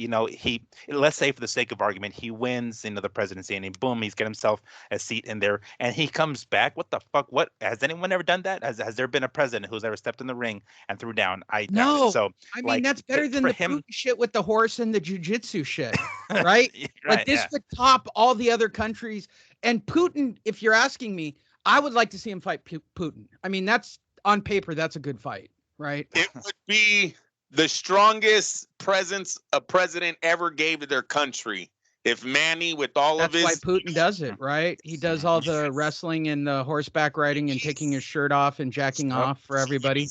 D: let's say for the sake of argument, he wins, the presidency, and boom, he's get himself a seat in there, and he comes back. What the fuck? What has anyone ever done that? Has there been a president who's ever stepped in the ring and threw down?
B: No.
D: So
B: I mean, that's better than the Putin shit with the horse and the jujitsu shit, right? Like this would top all the other countries. And Putin, if you're asking me, I would like to see him fight Putin. I mean, that's on paper, that's a good fight, right?
C: It would be the strongest presence a president ever gave to their country if Manny with all
B: That's
C: of
B: why
C: his
B: Putin does it, right? He does all the wrestling and the horseback riding and taking his shirt off and jacking off for everybody.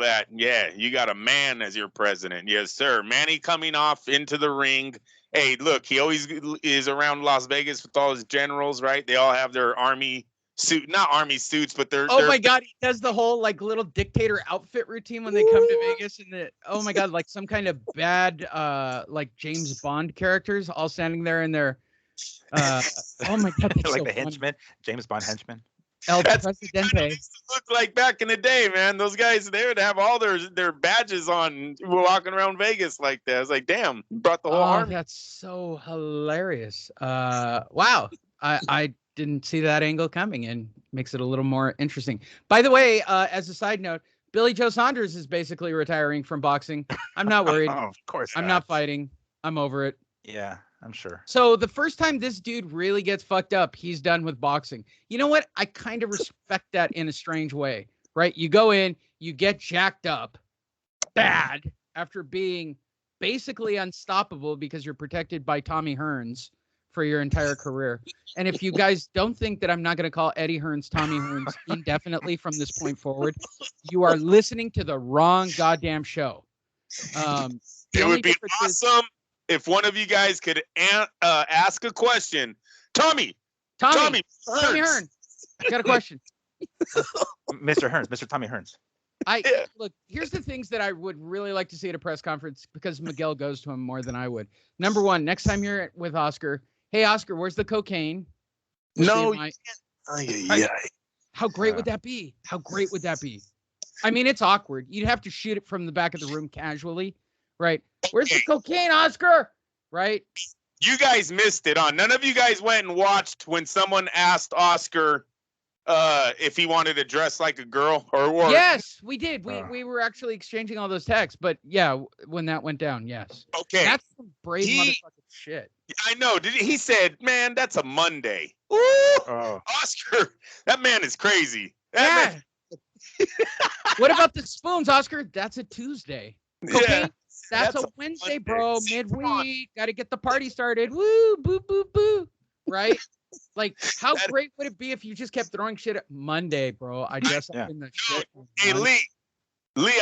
C: that, yeah, you got a man as your president. Yes, sir. Manny coming off into the ring. Hey, look, he always is around Las Vegas with all his generals, right? They all have their army suit, not army suits, but they're
B: Oh my God, he does the whole like little dictator outfit routine when they come to Vegas, and oh my God, like some kind of bad like James Bond characters all standing there in their oh my God, that's
D: like
B: so
D: the
B: funny.
D: henchman, James Bond henchman.
B: El
C: That's what it
B: Presidente.
C: kinda used to look like back in the day, man. Those guys, they would have all their badges on walking around Vegas like that. It's like, damn, you brought the whole army.
B: That's so hilarious. Wow. I didn't see that angle coming, and makes it a little more interesting. By the way, as a side note, Billy Joe Saunders is basically retiring from boxing. I'm not worried.
D: Oh, of course.
B: I'm not fighting. I'm over it.
D: Yeah, I'm sure.
B: So the first time this dude really gets fucked up, he's done with boxing. You know what? I kind of respect that in a strange way, right? You go in, you get jacked up bad after being basically unstoppable because you're protected by Tommy Hearns for your entire career. And if you guys don't think that I'm not going to call Eddie Hearns Tommy Hearns indefinitely from this point forward, you are listening to the wrong goddamn show. The
C: It
B: only
C: would be
B: difference is-
C: awesome if one of you guys could ask a question. Tommy
B: Tommy
C: Hearns.
B: Hearns, I got a question.
D: Mr. Hearns, Mr. Tommy Hearns.
B: Look, here's the things that I would really like to see at a press conference because Miguel goes to him more than I would. Number one, next time you're with Oscar, hey Oscar, where's the cocaine?
C: No,
B: How great would that be? How great would that be? I mean, it's awkward. You'd have to shoot it from the back of the room casually, right? Where's the cocaine, Oscar? Right?
C: You guys missed it on. None of you guys went and watched when someone asked Oscar if he wanted to dress like a girl or
B: Yes, we did. We were actually exchanging all those texts, but yeah, when that went down, yes.
C: Okay.
B: That's some brave motherfucking shit.
C: I know. He said, man, that's a Monday. Ooh, Oscar, that man is crazy. That
B: Yeah. What about the spoons, Oscar? That's a Tuesday. Cocaine?
C: Yeah.
B: That's a Wednesday, bro. Midweek. Got to get the party started. Woo, boo, boo, boo. Right? Like, how great would it be if you just kept throwing shit at Monday, bro? I dress up in the shit.
C: Hey, Lee,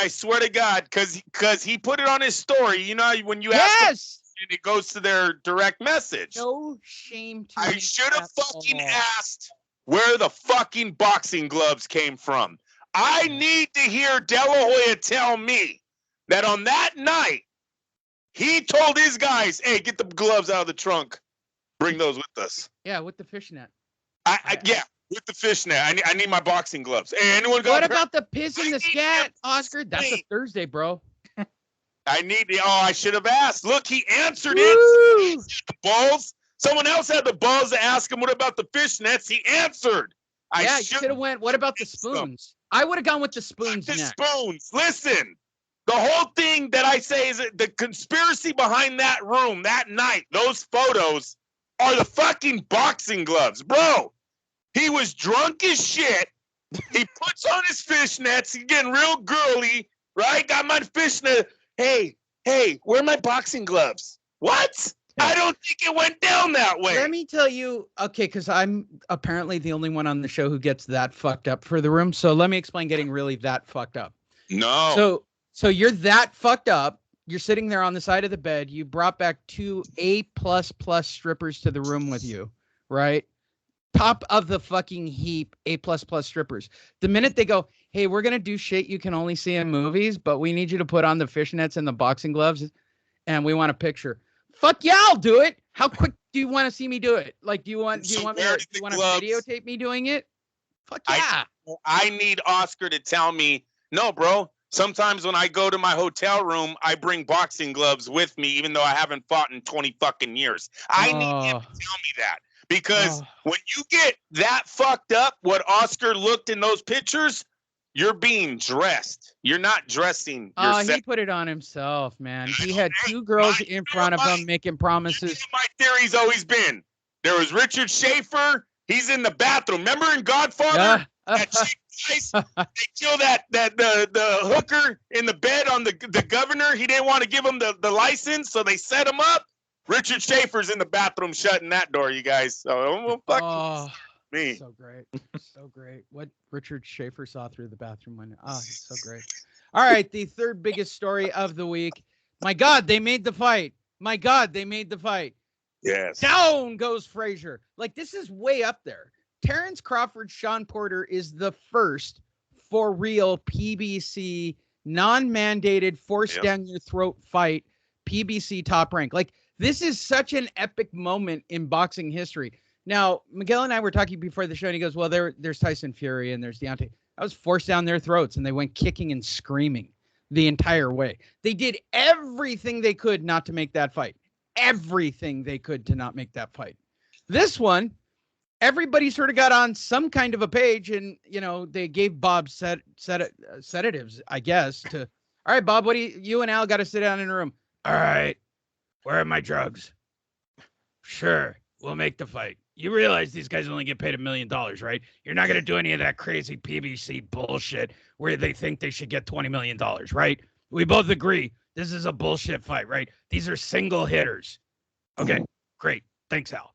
C: I swear to God, because he put it on his story. You know, when you ask
B: Yes.
C: and it goes to their direct message.
B: No shame to
C: I
B: me
C: should have
B: at
C: fucking
B: all.
C: asked where the fucking boxing gloves came from. I need to hear De La Hoya tell me that on that night, he told his guys, hey, get the gloves out of the trunk. Bring those with us.
B: Yeah, with the fishnet.
C: Yeah, with the fishnet. I need my boxing gloves. Hey, anyone got
B: What about the piss in the scat, Oscar? That's a Thursday, bro.
C: I should have asked. Look, he answered
B: Woo!
C: it. The balls. Someone else had the balls to ask him, what about the fishnets? He answered.
B: Yeah, you should have went, what about the spoons? I would have gone with the spoons
C: The
B: next.
C: spoons. Listen, the whole thing that I say is that the conspiracy behind that room that night, those photos, are the fucking boxing gloves. Bro, he was drunk as shit. He puts on his fishnets. He's getting real girly, right? Got my fishnet. Hey, where are my boxing gloves? What?
B: Yeah.
C: I don't think it went down that way.
B: Let me tell you, okay, because I'm apparently the only one on the show who gets that fucked up for the room. So let me explain getting really that fucked up.
C: No.
B: So you're that fucked up. You're sitting there on the side of the bed. You brought back 2 A++ strippers to the room with you, right? Top of the fucking heap, A++ strippers. The minute they go, hey, we're going to do shit you can only see in movies, but we need you to put on the fishnets and the boxing gloves, and we want a picture. Fuck yeah, I'll do it. How quick do you want to see me do it? Like, do you want me to videotape me doing it? Fuck yeah.
C: I need Oscar to tell me, no, bro. Sometimes when I go to my hotel room, I bring boxing gloves with me, even though I haven't fought in 20 fucking years. I need him to tell me that. Because when you get that fucked up, what Oscar looked in those pictures, you're being dressed. You're not dressing yourself.
B: He put it on himself, man. He had 2 girls in front of him making promises.
C: My theory's always been, there was Richard Schaefer. He's in the bathroom. Remember in Godfather? That chick, guys, they kill the hooker in the bed on the governor. He didn't want to give him the license, so they set him up. Richard Schaefer's in the bathroom shutting that door, you guys. So fuck me.
B: So great. So great. What Richard Schaefer saw through the bathroom window. He's so great. All right. The third biggest story of the week. My God, they made the fight. My God, they made the fight.
C: Yes.
B: Down goes Frazier. Like, this is way up there. Terrence Crawford, Sean Porter is the first for real PBC non-mandated force down your throat fight, PBC top rank. Like, this is such an epic moment in boxing history. Now, Miguel and I were talking before the show, and he goes, well, there's Tyson Fury and there's Deontay. I was forced down their throats, and they went kicking and screaming the entire way. They did everything they could not to make that fight. Everything they could to not make that fight. This one, everybody sort of got on some kind of a page, and, you know, they gave Bob sedatives, I guess, to, all right, Bob, you and Al got to sit down in a room. All right, where are my drugs? Sure, we'll make the fight. You realize these guys only get paid $1 million, right? You're not going to do any of that crazy PBC bullshit where they think they should get $20 million, right? We both agree this is a bullshit fight, right? These are single hitters. Okay, great. Thanks, Al.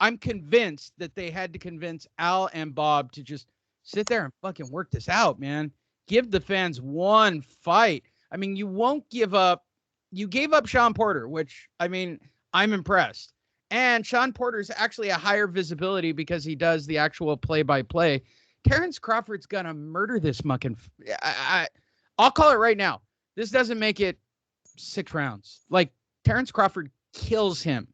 B: I'm convinced that they had to convince Al and Bob to just sit there and fucking work this out, man. Give the fans one fight. I mean, you won't give up. You gave up Sean Porter, which, I mean, I'm impressed. And Sean Porter's actually a higher visibility because he does the actual play-by-play. Terrence Crawford's going to murder this mucking. I'll call it right now. This doesn't make it 6 rounds. Like, Terrence Crawford kills him.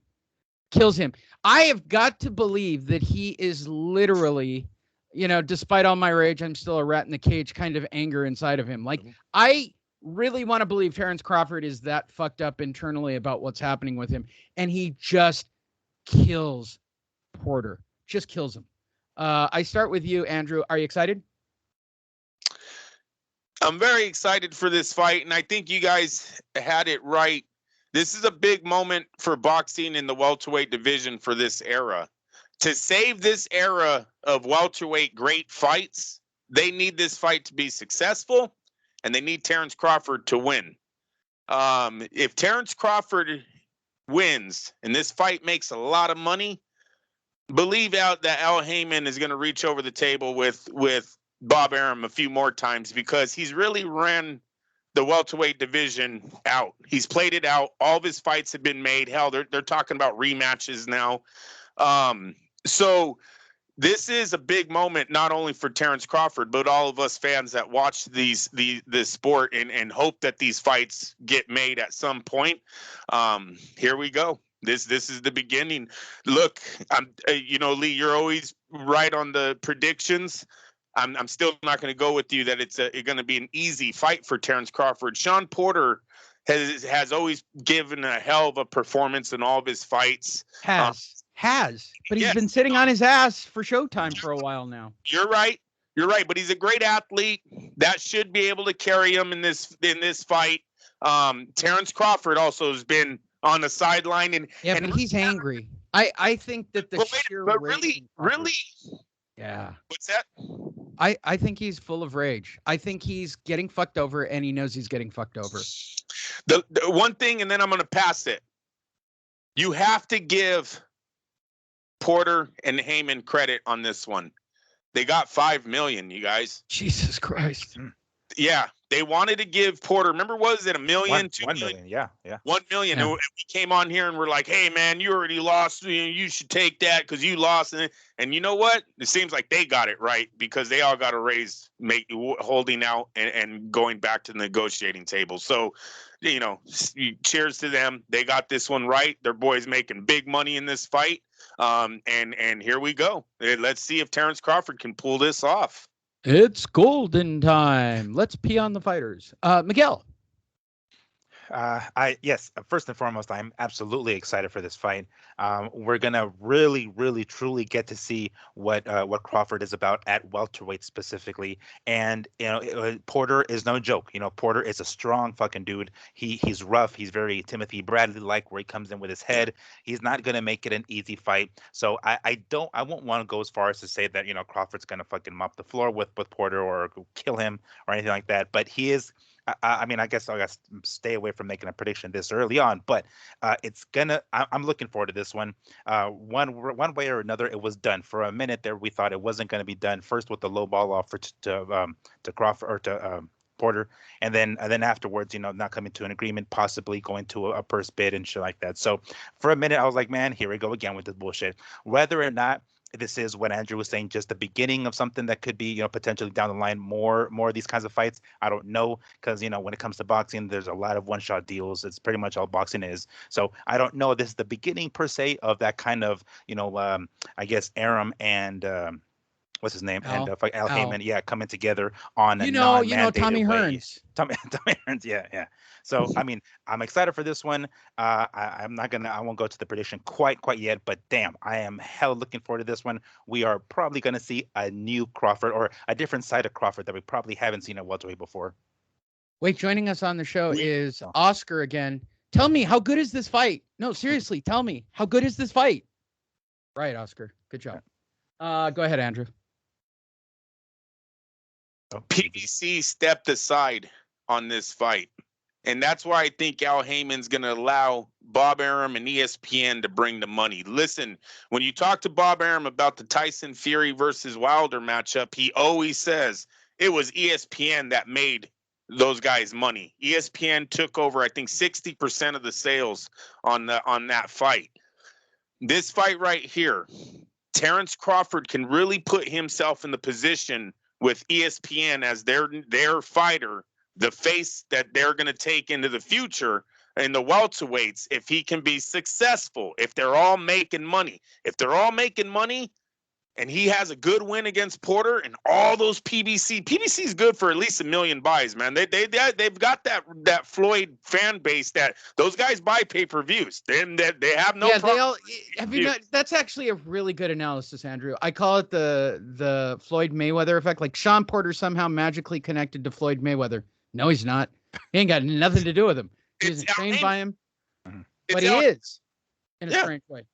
B: I have got to believe that he is literally, you know, despite all my rage, I'm still a rat in the cage kind of anger inside of him. Like, I really want to believe Terrence Crawford is that fucked up internally about what's happening with him. And he just kills Porter. Just kills him. I start with you, Andrew. Are you excited?
C: I'm very excited for this fight, and I think you guys had it right. This is a big moment for boxing in the welterweight division for this era. To save this era of welterweight great fights, they need this fight to be successful, and they need Terrence Crawford to win. If Terrence Crawford wins and this fight makes a lot of money, believe out that Al Heyman is going to reach over the table with Bob Arum a few more times, because he's really ran the welterweight division out. He's played it out. All of his fights have been made. Hell, they're talking about rematches now. So this is a big moment, not only for Terrence Crawford, but all of us fans that watch this sport and hope that these fights get made at some point. Here we go. This is the beginning. Look, Lee, you're always right on the predictions. I'm still not going to go with you that it's going to be an easy fight for Terrence Crawford. Sean Porter has always given a hell of a performance in all of his fights.
B: But he's been sitting on his ass for Showtime for a while now.
C: You're right, but he's a great athlete. That should be able to carry him in this fight. Terrence Crawford also has been on the sideline, and
B: he's angry. I think that
C: really.
B: Yeah.
C: What's that?
B: I think he's full of rage. I think he's getting fucked over, and he knows he's getting fucked over.
C: The one thing, and then I'm going to pass it. You have to give Porter and Heyman credit on this one. They got $5 million, you guys.
B: Jesus Christ.
C: Yeah. They wanted to give Porter, remember, was it $1 million?
D: $1 million, yeah.
C: $1 million. Yeah. And we came on here and we're like, hey, man, you already lost. You should take that because you lost. And you know what? It seems like they got it right, because they all got a raise, holding out and going back to the negotiating table. So, cheers to them. They got this one right. Their boy's making big money in this fight. And here we go. Let's see if Terrence Crawford can pull this off.
B: It's golden time. Let's pee on the fighters. Miguel.
D: Yes, first and foremost, I'm absolutely excited for this fight. We're gonna really, really, truly get to see what Crawford is about at welterweight specifically. And Porter is no joke. Porter is a strong fucking dude. He's rough. He's very Timothy Bradley like, where he comes in with his head. He's not gonna make it an easy fight. So I won't want to go as far as to say that Crawford's gonna fucking mop the floor with Porter or kill him or anything like that. But he is I mean, I guess I got to stay away from making a prediction this early on, but it's gonna. I'm looking forward to this one. One way or another, it was done. For a minute there, we thought it wasn't going to be done. First with the low ball offer to Crawford or to Porter, and then afterwards, not coming to an agreement, possibly going to a purse bid and shit like that. So for a minute, I was like, man, here we go again with this bullshit. Whether or not this is what Andrew was saying, just the beginning of something that could be, potentially down the line, more of these kinds of fights. I don't know, because when it comes to boxing, there's a lot of one-shot deals. It's pretty much all boxing is. So I don't know. This is the beginning per se of that kind of, I guess Aram and what's his name?
B: Al.
D: And Al
B: Al.
D: Heyman, yeah, coming together on a
B: Tommy
D: non-mandated way.
B: Hearns.
D: Tommy Hearns, yeah. So I mean, I'm excited for this one. I won't go to the prediction quite yet, but damn, I am hell looking forward to this one. We are probably gonna see a new Crawford or a different side of Crawford that we probably haven't seen at welterweight before.
B: Wait, joining us on the show is Oscar again. Tell me, how good is this fight? No, seriously, tell me, how good is this fight? Right, Oscar. Good job. Go ahead, Andrew.
C: PBC stepped aside on this fight. And that's why I think Al Heyman's going to allow Bob Arum and ESPN to bring the money. Listen, when you talk to Bob Arum about the Tyson Fury versus Wilder matchup, he always says it was ESPN that made those guys money. ESPN took over, I think, 60% of the sales on that fight. This fight right here, Terrence Crawford can really put himself in the position with ESPN as their fighter, the face that they're going to take into the future in the welterweights, if he can be successful, if they're all making money. If they're all making money and he has a good win against Porter and all those PBC is good for at least 1 million buys, man. They've got that Floyd fan base that those guys buy pay-per-views. They have no problem.
B: That's actually a really good analysis, Andrew. I call it the Floyd Mayweather effect. Like Sean Porter somehow magically connected to Floyd Mayweather. No, he's not. He ain't got nothing to do with him. He isn't trained by him, but he is in a strange way.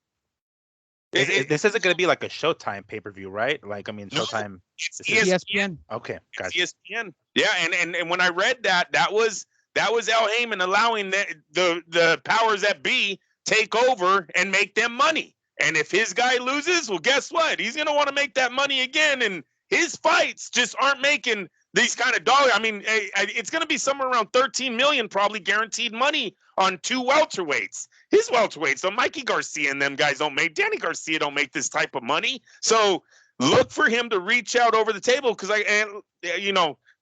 D: This isn't going to be like a Showtime pay-per-view, right? Like, I mean, Showtime.
B: It's ESPN.
D: Okay, gotcha.
C: ESPN. Yeah, and when I read that was Al Heyman allowing the powers that be take over and make them money. And if his guy loses, well, guess what? He's going to want to make that money again. And his fights just aren't making these kind of dollars. I mean, it's going to be somewhere around 13 million probably guaranteed money on 2 welterweights. His welterweights, so Mikey Garcia and them guys don't make, Danny Garcia don't make this type of money. So look for him to reach out over the table because the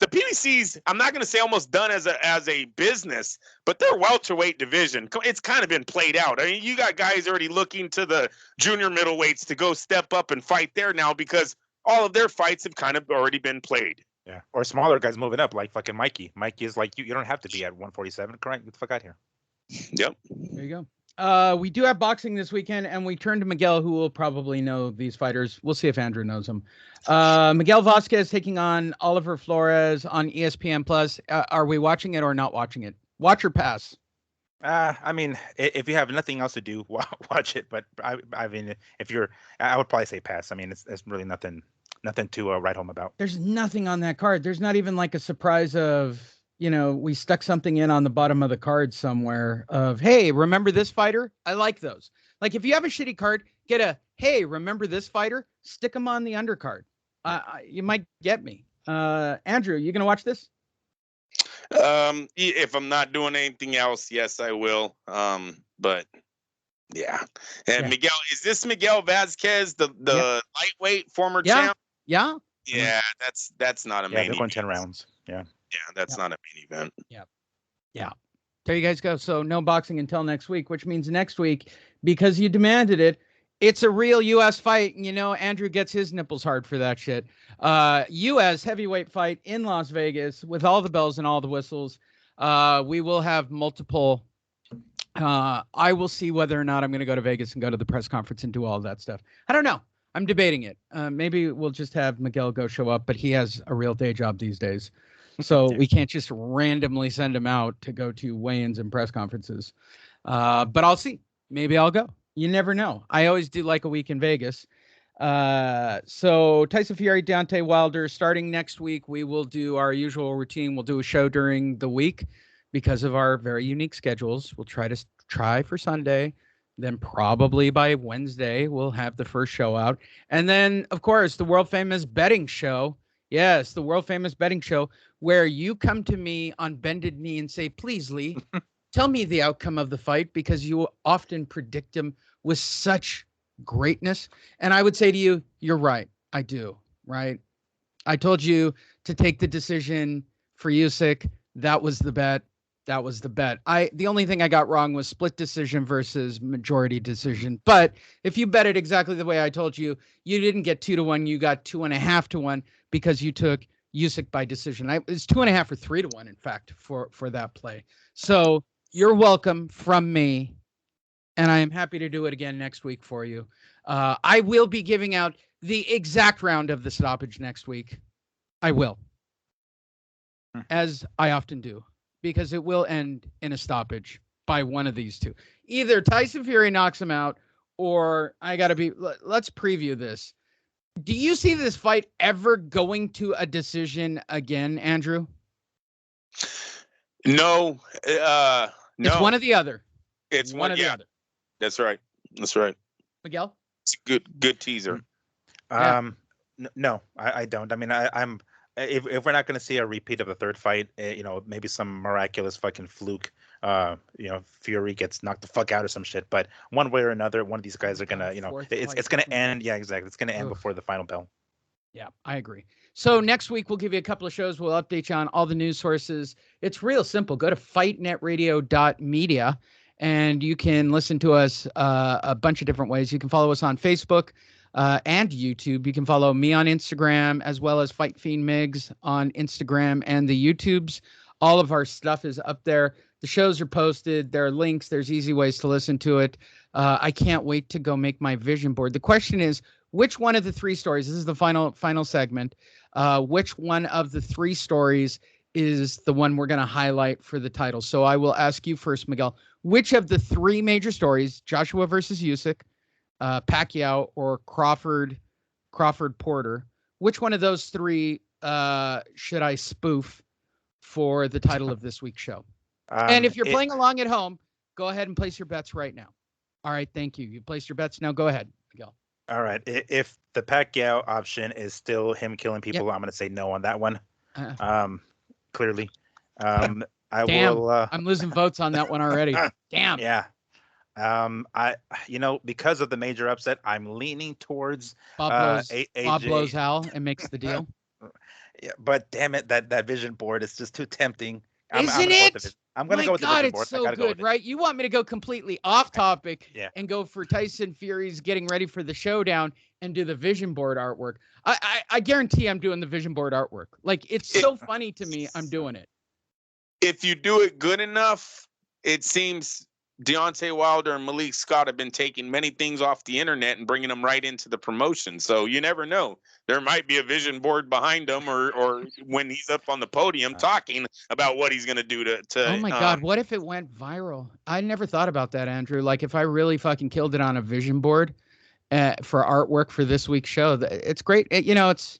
C: PBC's, I'm not going to say almost done as a business, but their welterweight division, it's kind of been played out. I mean, you got guys already looking to the junior middleweights to go step up and fight there now because all of their fights have kind of already been played.
D: Yeah, or smaller guys moving up like fucking Mikey. Mikey is like, you don't have to be at 147, correct? Get the fuck out here.
C: Yep.
B: There you go. We do have boxing this weekend, and we turn to Miguel, who will probably know these fighters. We'll see if Andrew knows them. Miguel Vasquez taking on Oliver Flores on ESPN Plus. Are we watching it or not watching it? Watch or pass?
D: I mean, if you have nothing else to do, watch it. But I mean, I would probably say pass. I mean, it's really nothing to write home about.
B: There's nothing on that card. There's not even like a surprise of, we stuck something in on the bottom of the card somewhere of, hey, remember this fighter? I like those. Like if you have a shitty card, get a, hey, remember this fighter? Stick them on the undercard. You might get me. Andrew, you going to watch this?
C: If I'm not doing anything else, yes, I will. But yeah. And Miguel, is this Miguel Vasquez, the lightweight former champ?
B: Yeah.
C: Yeah, that's not a main event.
D: They're going 10 rounds. Yeah.
C: Yeah, that's not a main event.
B: Yeah. There you guys go. So no boxing until next week, which means next week, because you demanded it, it's a real U.S. fight. And Andrew gets his nipples hard for that shit. U.S. heavyweight fight in Las Vegas with all the bells and all the whistles. We will have multiple. I will see whether or not I'm going to go to Vegas and go to the press conference and do all of that stuff. I don't know. I'm debating it. Maybe we'll just have Miguel go show up, but he has a real day job these days. So we can't just randomly send him out to go to weigh-ins and press conferences. But I'll see. Maybe I'll go. You never know. I always do like a week in Vegas. So Tyson Fury, Deontay Wilder, starting next week, we will do our usual routine. We'll do a show during the week because of our very unique schedules. We'll try for Sunday. Then probably by Wednesday, we'll have the first show out. And then, of course, the world famous betting show. Yes, the world famous betting show where you come to me on bended knee and say, please, Lee, tell me the outcome of the fight, because you often predict them with such greatness. And I would say to you, you're right. I do. Right. I told you to take the decision for Usyke. That was the bet. The only thing I got wrong was split decision versus majority decision. But if you bet it exactly the way I told you, you didn't get 2-1. You got 2.5-1 because you took Usyke by decision. It's 2.5 or 3-1, in fact, for that play. So you're welcome from me. And I am happy to do it again next week for you. I will be giving out the exact round of the stoppage next week. I will. As I often do. Because it will end in a stoppage by one of these two. Either Tyson Fury knocks him out, or let's preview this. Do you see this fight ever going to a decision again, Andrew?
C: No. No.
B: It's one or the other.
C: It's one or the other. That's right.
B: Miguel?
C: It's a good teaser.
D: No, I don't. I mean, I'm. If we're not going to see a repeat of the third fight, maybe some miraculous fucking fluke, Fury gets knocked the fuck out or some shit. But one way or another, one of these guys are gonna, it's gonna end. Yeah, exactly. It's gonna end before the final bell.
B: Yeah, I agree. So next week we'll give you a couple of shows. We'll update you on all the news sources. It's real simple. Go to fightnetradio.media and you can listen to us a bunch of different ways. You can follow us on Facebook. And YouTube. You can follow me on Instagram as well as Fight Fiend Migs on Instagram and the YouTubes. All of our stuff is up there. The shows are posted. There are links. There's easy ways to listen to it. I can't wait to go make my vision board. The question is, which one of the three stories, this is the final segment, which one of the three stories is the one we're going to highlight for the title? So I will ask you first, Miguel, which of the three major stories, Joshua versus Usyke, Pacquiao, or Crawford Porter, which one of those three should I spoof for the title of this week's show? And if you're playing along at home, go ahead and place your bets right now. All right, thank you. You placed your bets. Now go ahead, Miguel.
D: All right. If the Pacquiao option is still him killing people, I'm going to say no on that one. Clearly.
B: Damn, I'm losing votes on that one already. Damn.
D: Yeah. Because of the major upset, I'm leaning towards
B: Bob
D: AJ.
B: blows Hal and makes the deal.
D: Yeah, but damn it, that vision board is just too tempting.
B: Isn't it?
D: I'm gonna go with the vision board.
B: It's so good, right? You want me to go completely off topic
D: and
B: go for Tyson Fury's getting ready for the showdown and do the vision board artwork. I guarantee I'm doing the vision board artwork. Like, it's so funny to me. I'm doing it.
C: If you do it good enough, it seems Deontay Wilder and Malik Scott have been taking many things off the internet and bringing them right into the promotion. So you never know. There might be a vision board behind him or when he's up on the podium talking about what he's going to do to
B: oh my God, what if it went viral? I never thought about that, Andrew. Like, if I really fucking killed it on a vision board for artwork for this week's show, it's great. It's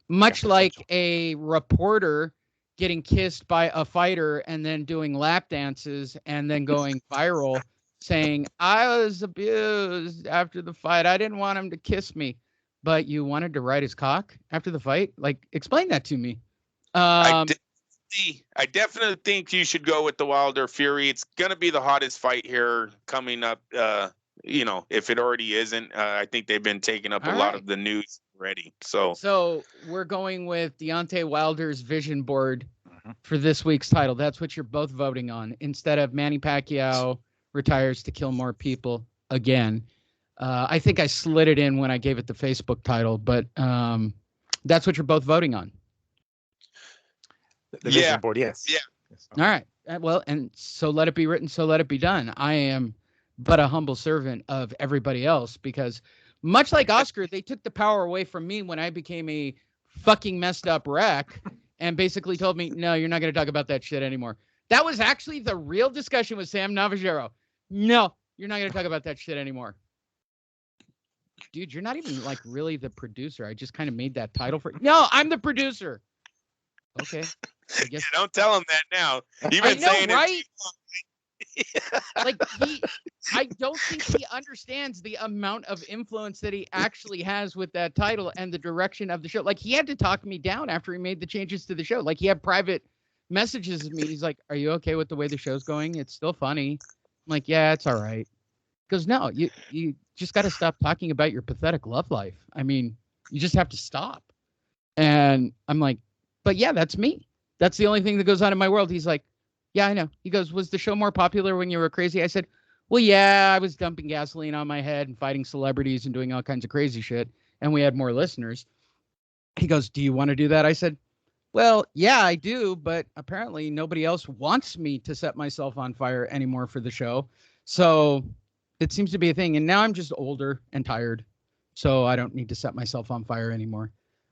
B: much like a reporter getting kissed by a fighter and then doing lap dances and then going viral saying, I was abused after the fight. I didn't want him to kiss me, but you wanted to ride his cock after the fight? Like, explain that to me.
C: I definitely think you should go with the Wilder Fury. It's going to be the hottest fight here coming up. If it already isn't, I think they've been taking up a lot of the news already. So
B: we're going with Deontay Wilder's vision board for this week's title. That's what you're both voting on, instead of Manny Pacquiao retires to kill more people again. I think I slid it in when I gave it the Facebook title, but that's what you're both voting on.
D: The vision board, yes.
C: Yeah.
B: All right. Well, and so let it be written, so let it be done. I am but a humble servant of everybody else, because much like Oscar, they took the power away from me when I became a fucking messed up wreck and basically told me, no, you're not going to talk about that shit anymore. That was actually the real discussion with Sam Navajero. No, you're not going to talk about that shit anymore. dude, you're not even like really the producer. I just kind of made that title for. No, I'm the producer. Okay. I guess.
C: Don't tell him that now. You've
B: I
C: been
B: know,
C: saying
B: right?
C: it.
B: Like I don't think he understands the amount of influence that he actually has with that title and the direction of the show. Like he had to talk me down after he made the changes to the show. Like he had private messages of me. He's like, "Are you okay with the way the show's going? It's still funny." I'm like, "Yeah, it's all right." Because no, you just got to stop talking about your pathetic love life. I mean, you just have to stop. And I'm like, "But yeah, that's me. That's the only thing that goes on in my world." He's like, "Yeah, I know." He goes, "Was the show more popular when you were crazy?" I said, "Well, yeah, I was dumping gasoline on my head and fighting celebrities and doing all kinds of crazy shit. And we had more listeners." He goes, "Do you want to do that?" I said, "Well, yeah, I do. But apparently nobody else wants me to set myself on fire anymore for the show. So it seems to be a thing. And now I'm just older and tired. So I don't need to set myself on fire anymore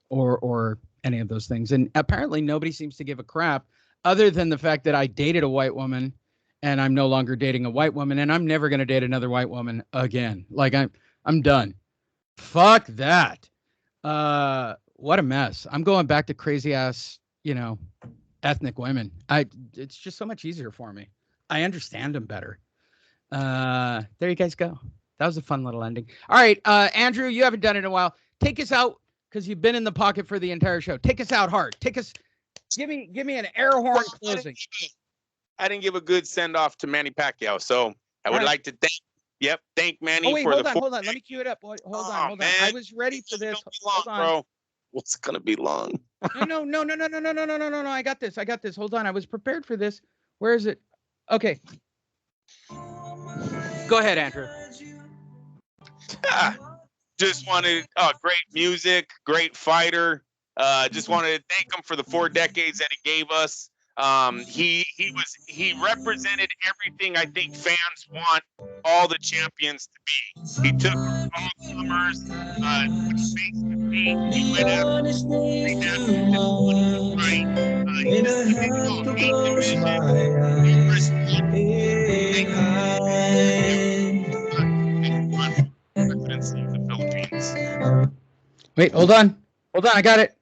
B: or any of those things." And apparently nobody seems to give a crap other than the fact that I dated a white woman and I'm no longer dating a white woman and I'm never going to date another white woman again. Like I'm done. Fuck that. What a mess. I'm going back to crazy ass, ethnic women. It's just so much easier for me. I understand them better. There you guys go. That was a fun little ending. All right, Andrew, you haven't done it in a while. Take us out because you've been in the pocket for the entire show. Take us out hard. Give me an air horn closing.
C: I didn't give a good send off to Manny Pacquiao, so I would like to thank Manny
B: Oh wait,
C: for
B: hold
C: the.
B: on. Let me cue it up. Hold on. I was ready for this.
C: Long,
B: Hold on.
C: bro. What's gonna be long?
B: No. I got this. Hold on. I was prepared for this. Where is it? Okay. Go ahead, Andrew.
C: Just wanted great music, great fighter. Just wanted to thank him for the 4 decades that he gave us. He represented everything I think fans want all the champions to be. He took all comers, he went after
B: Wait, hold on. I got it.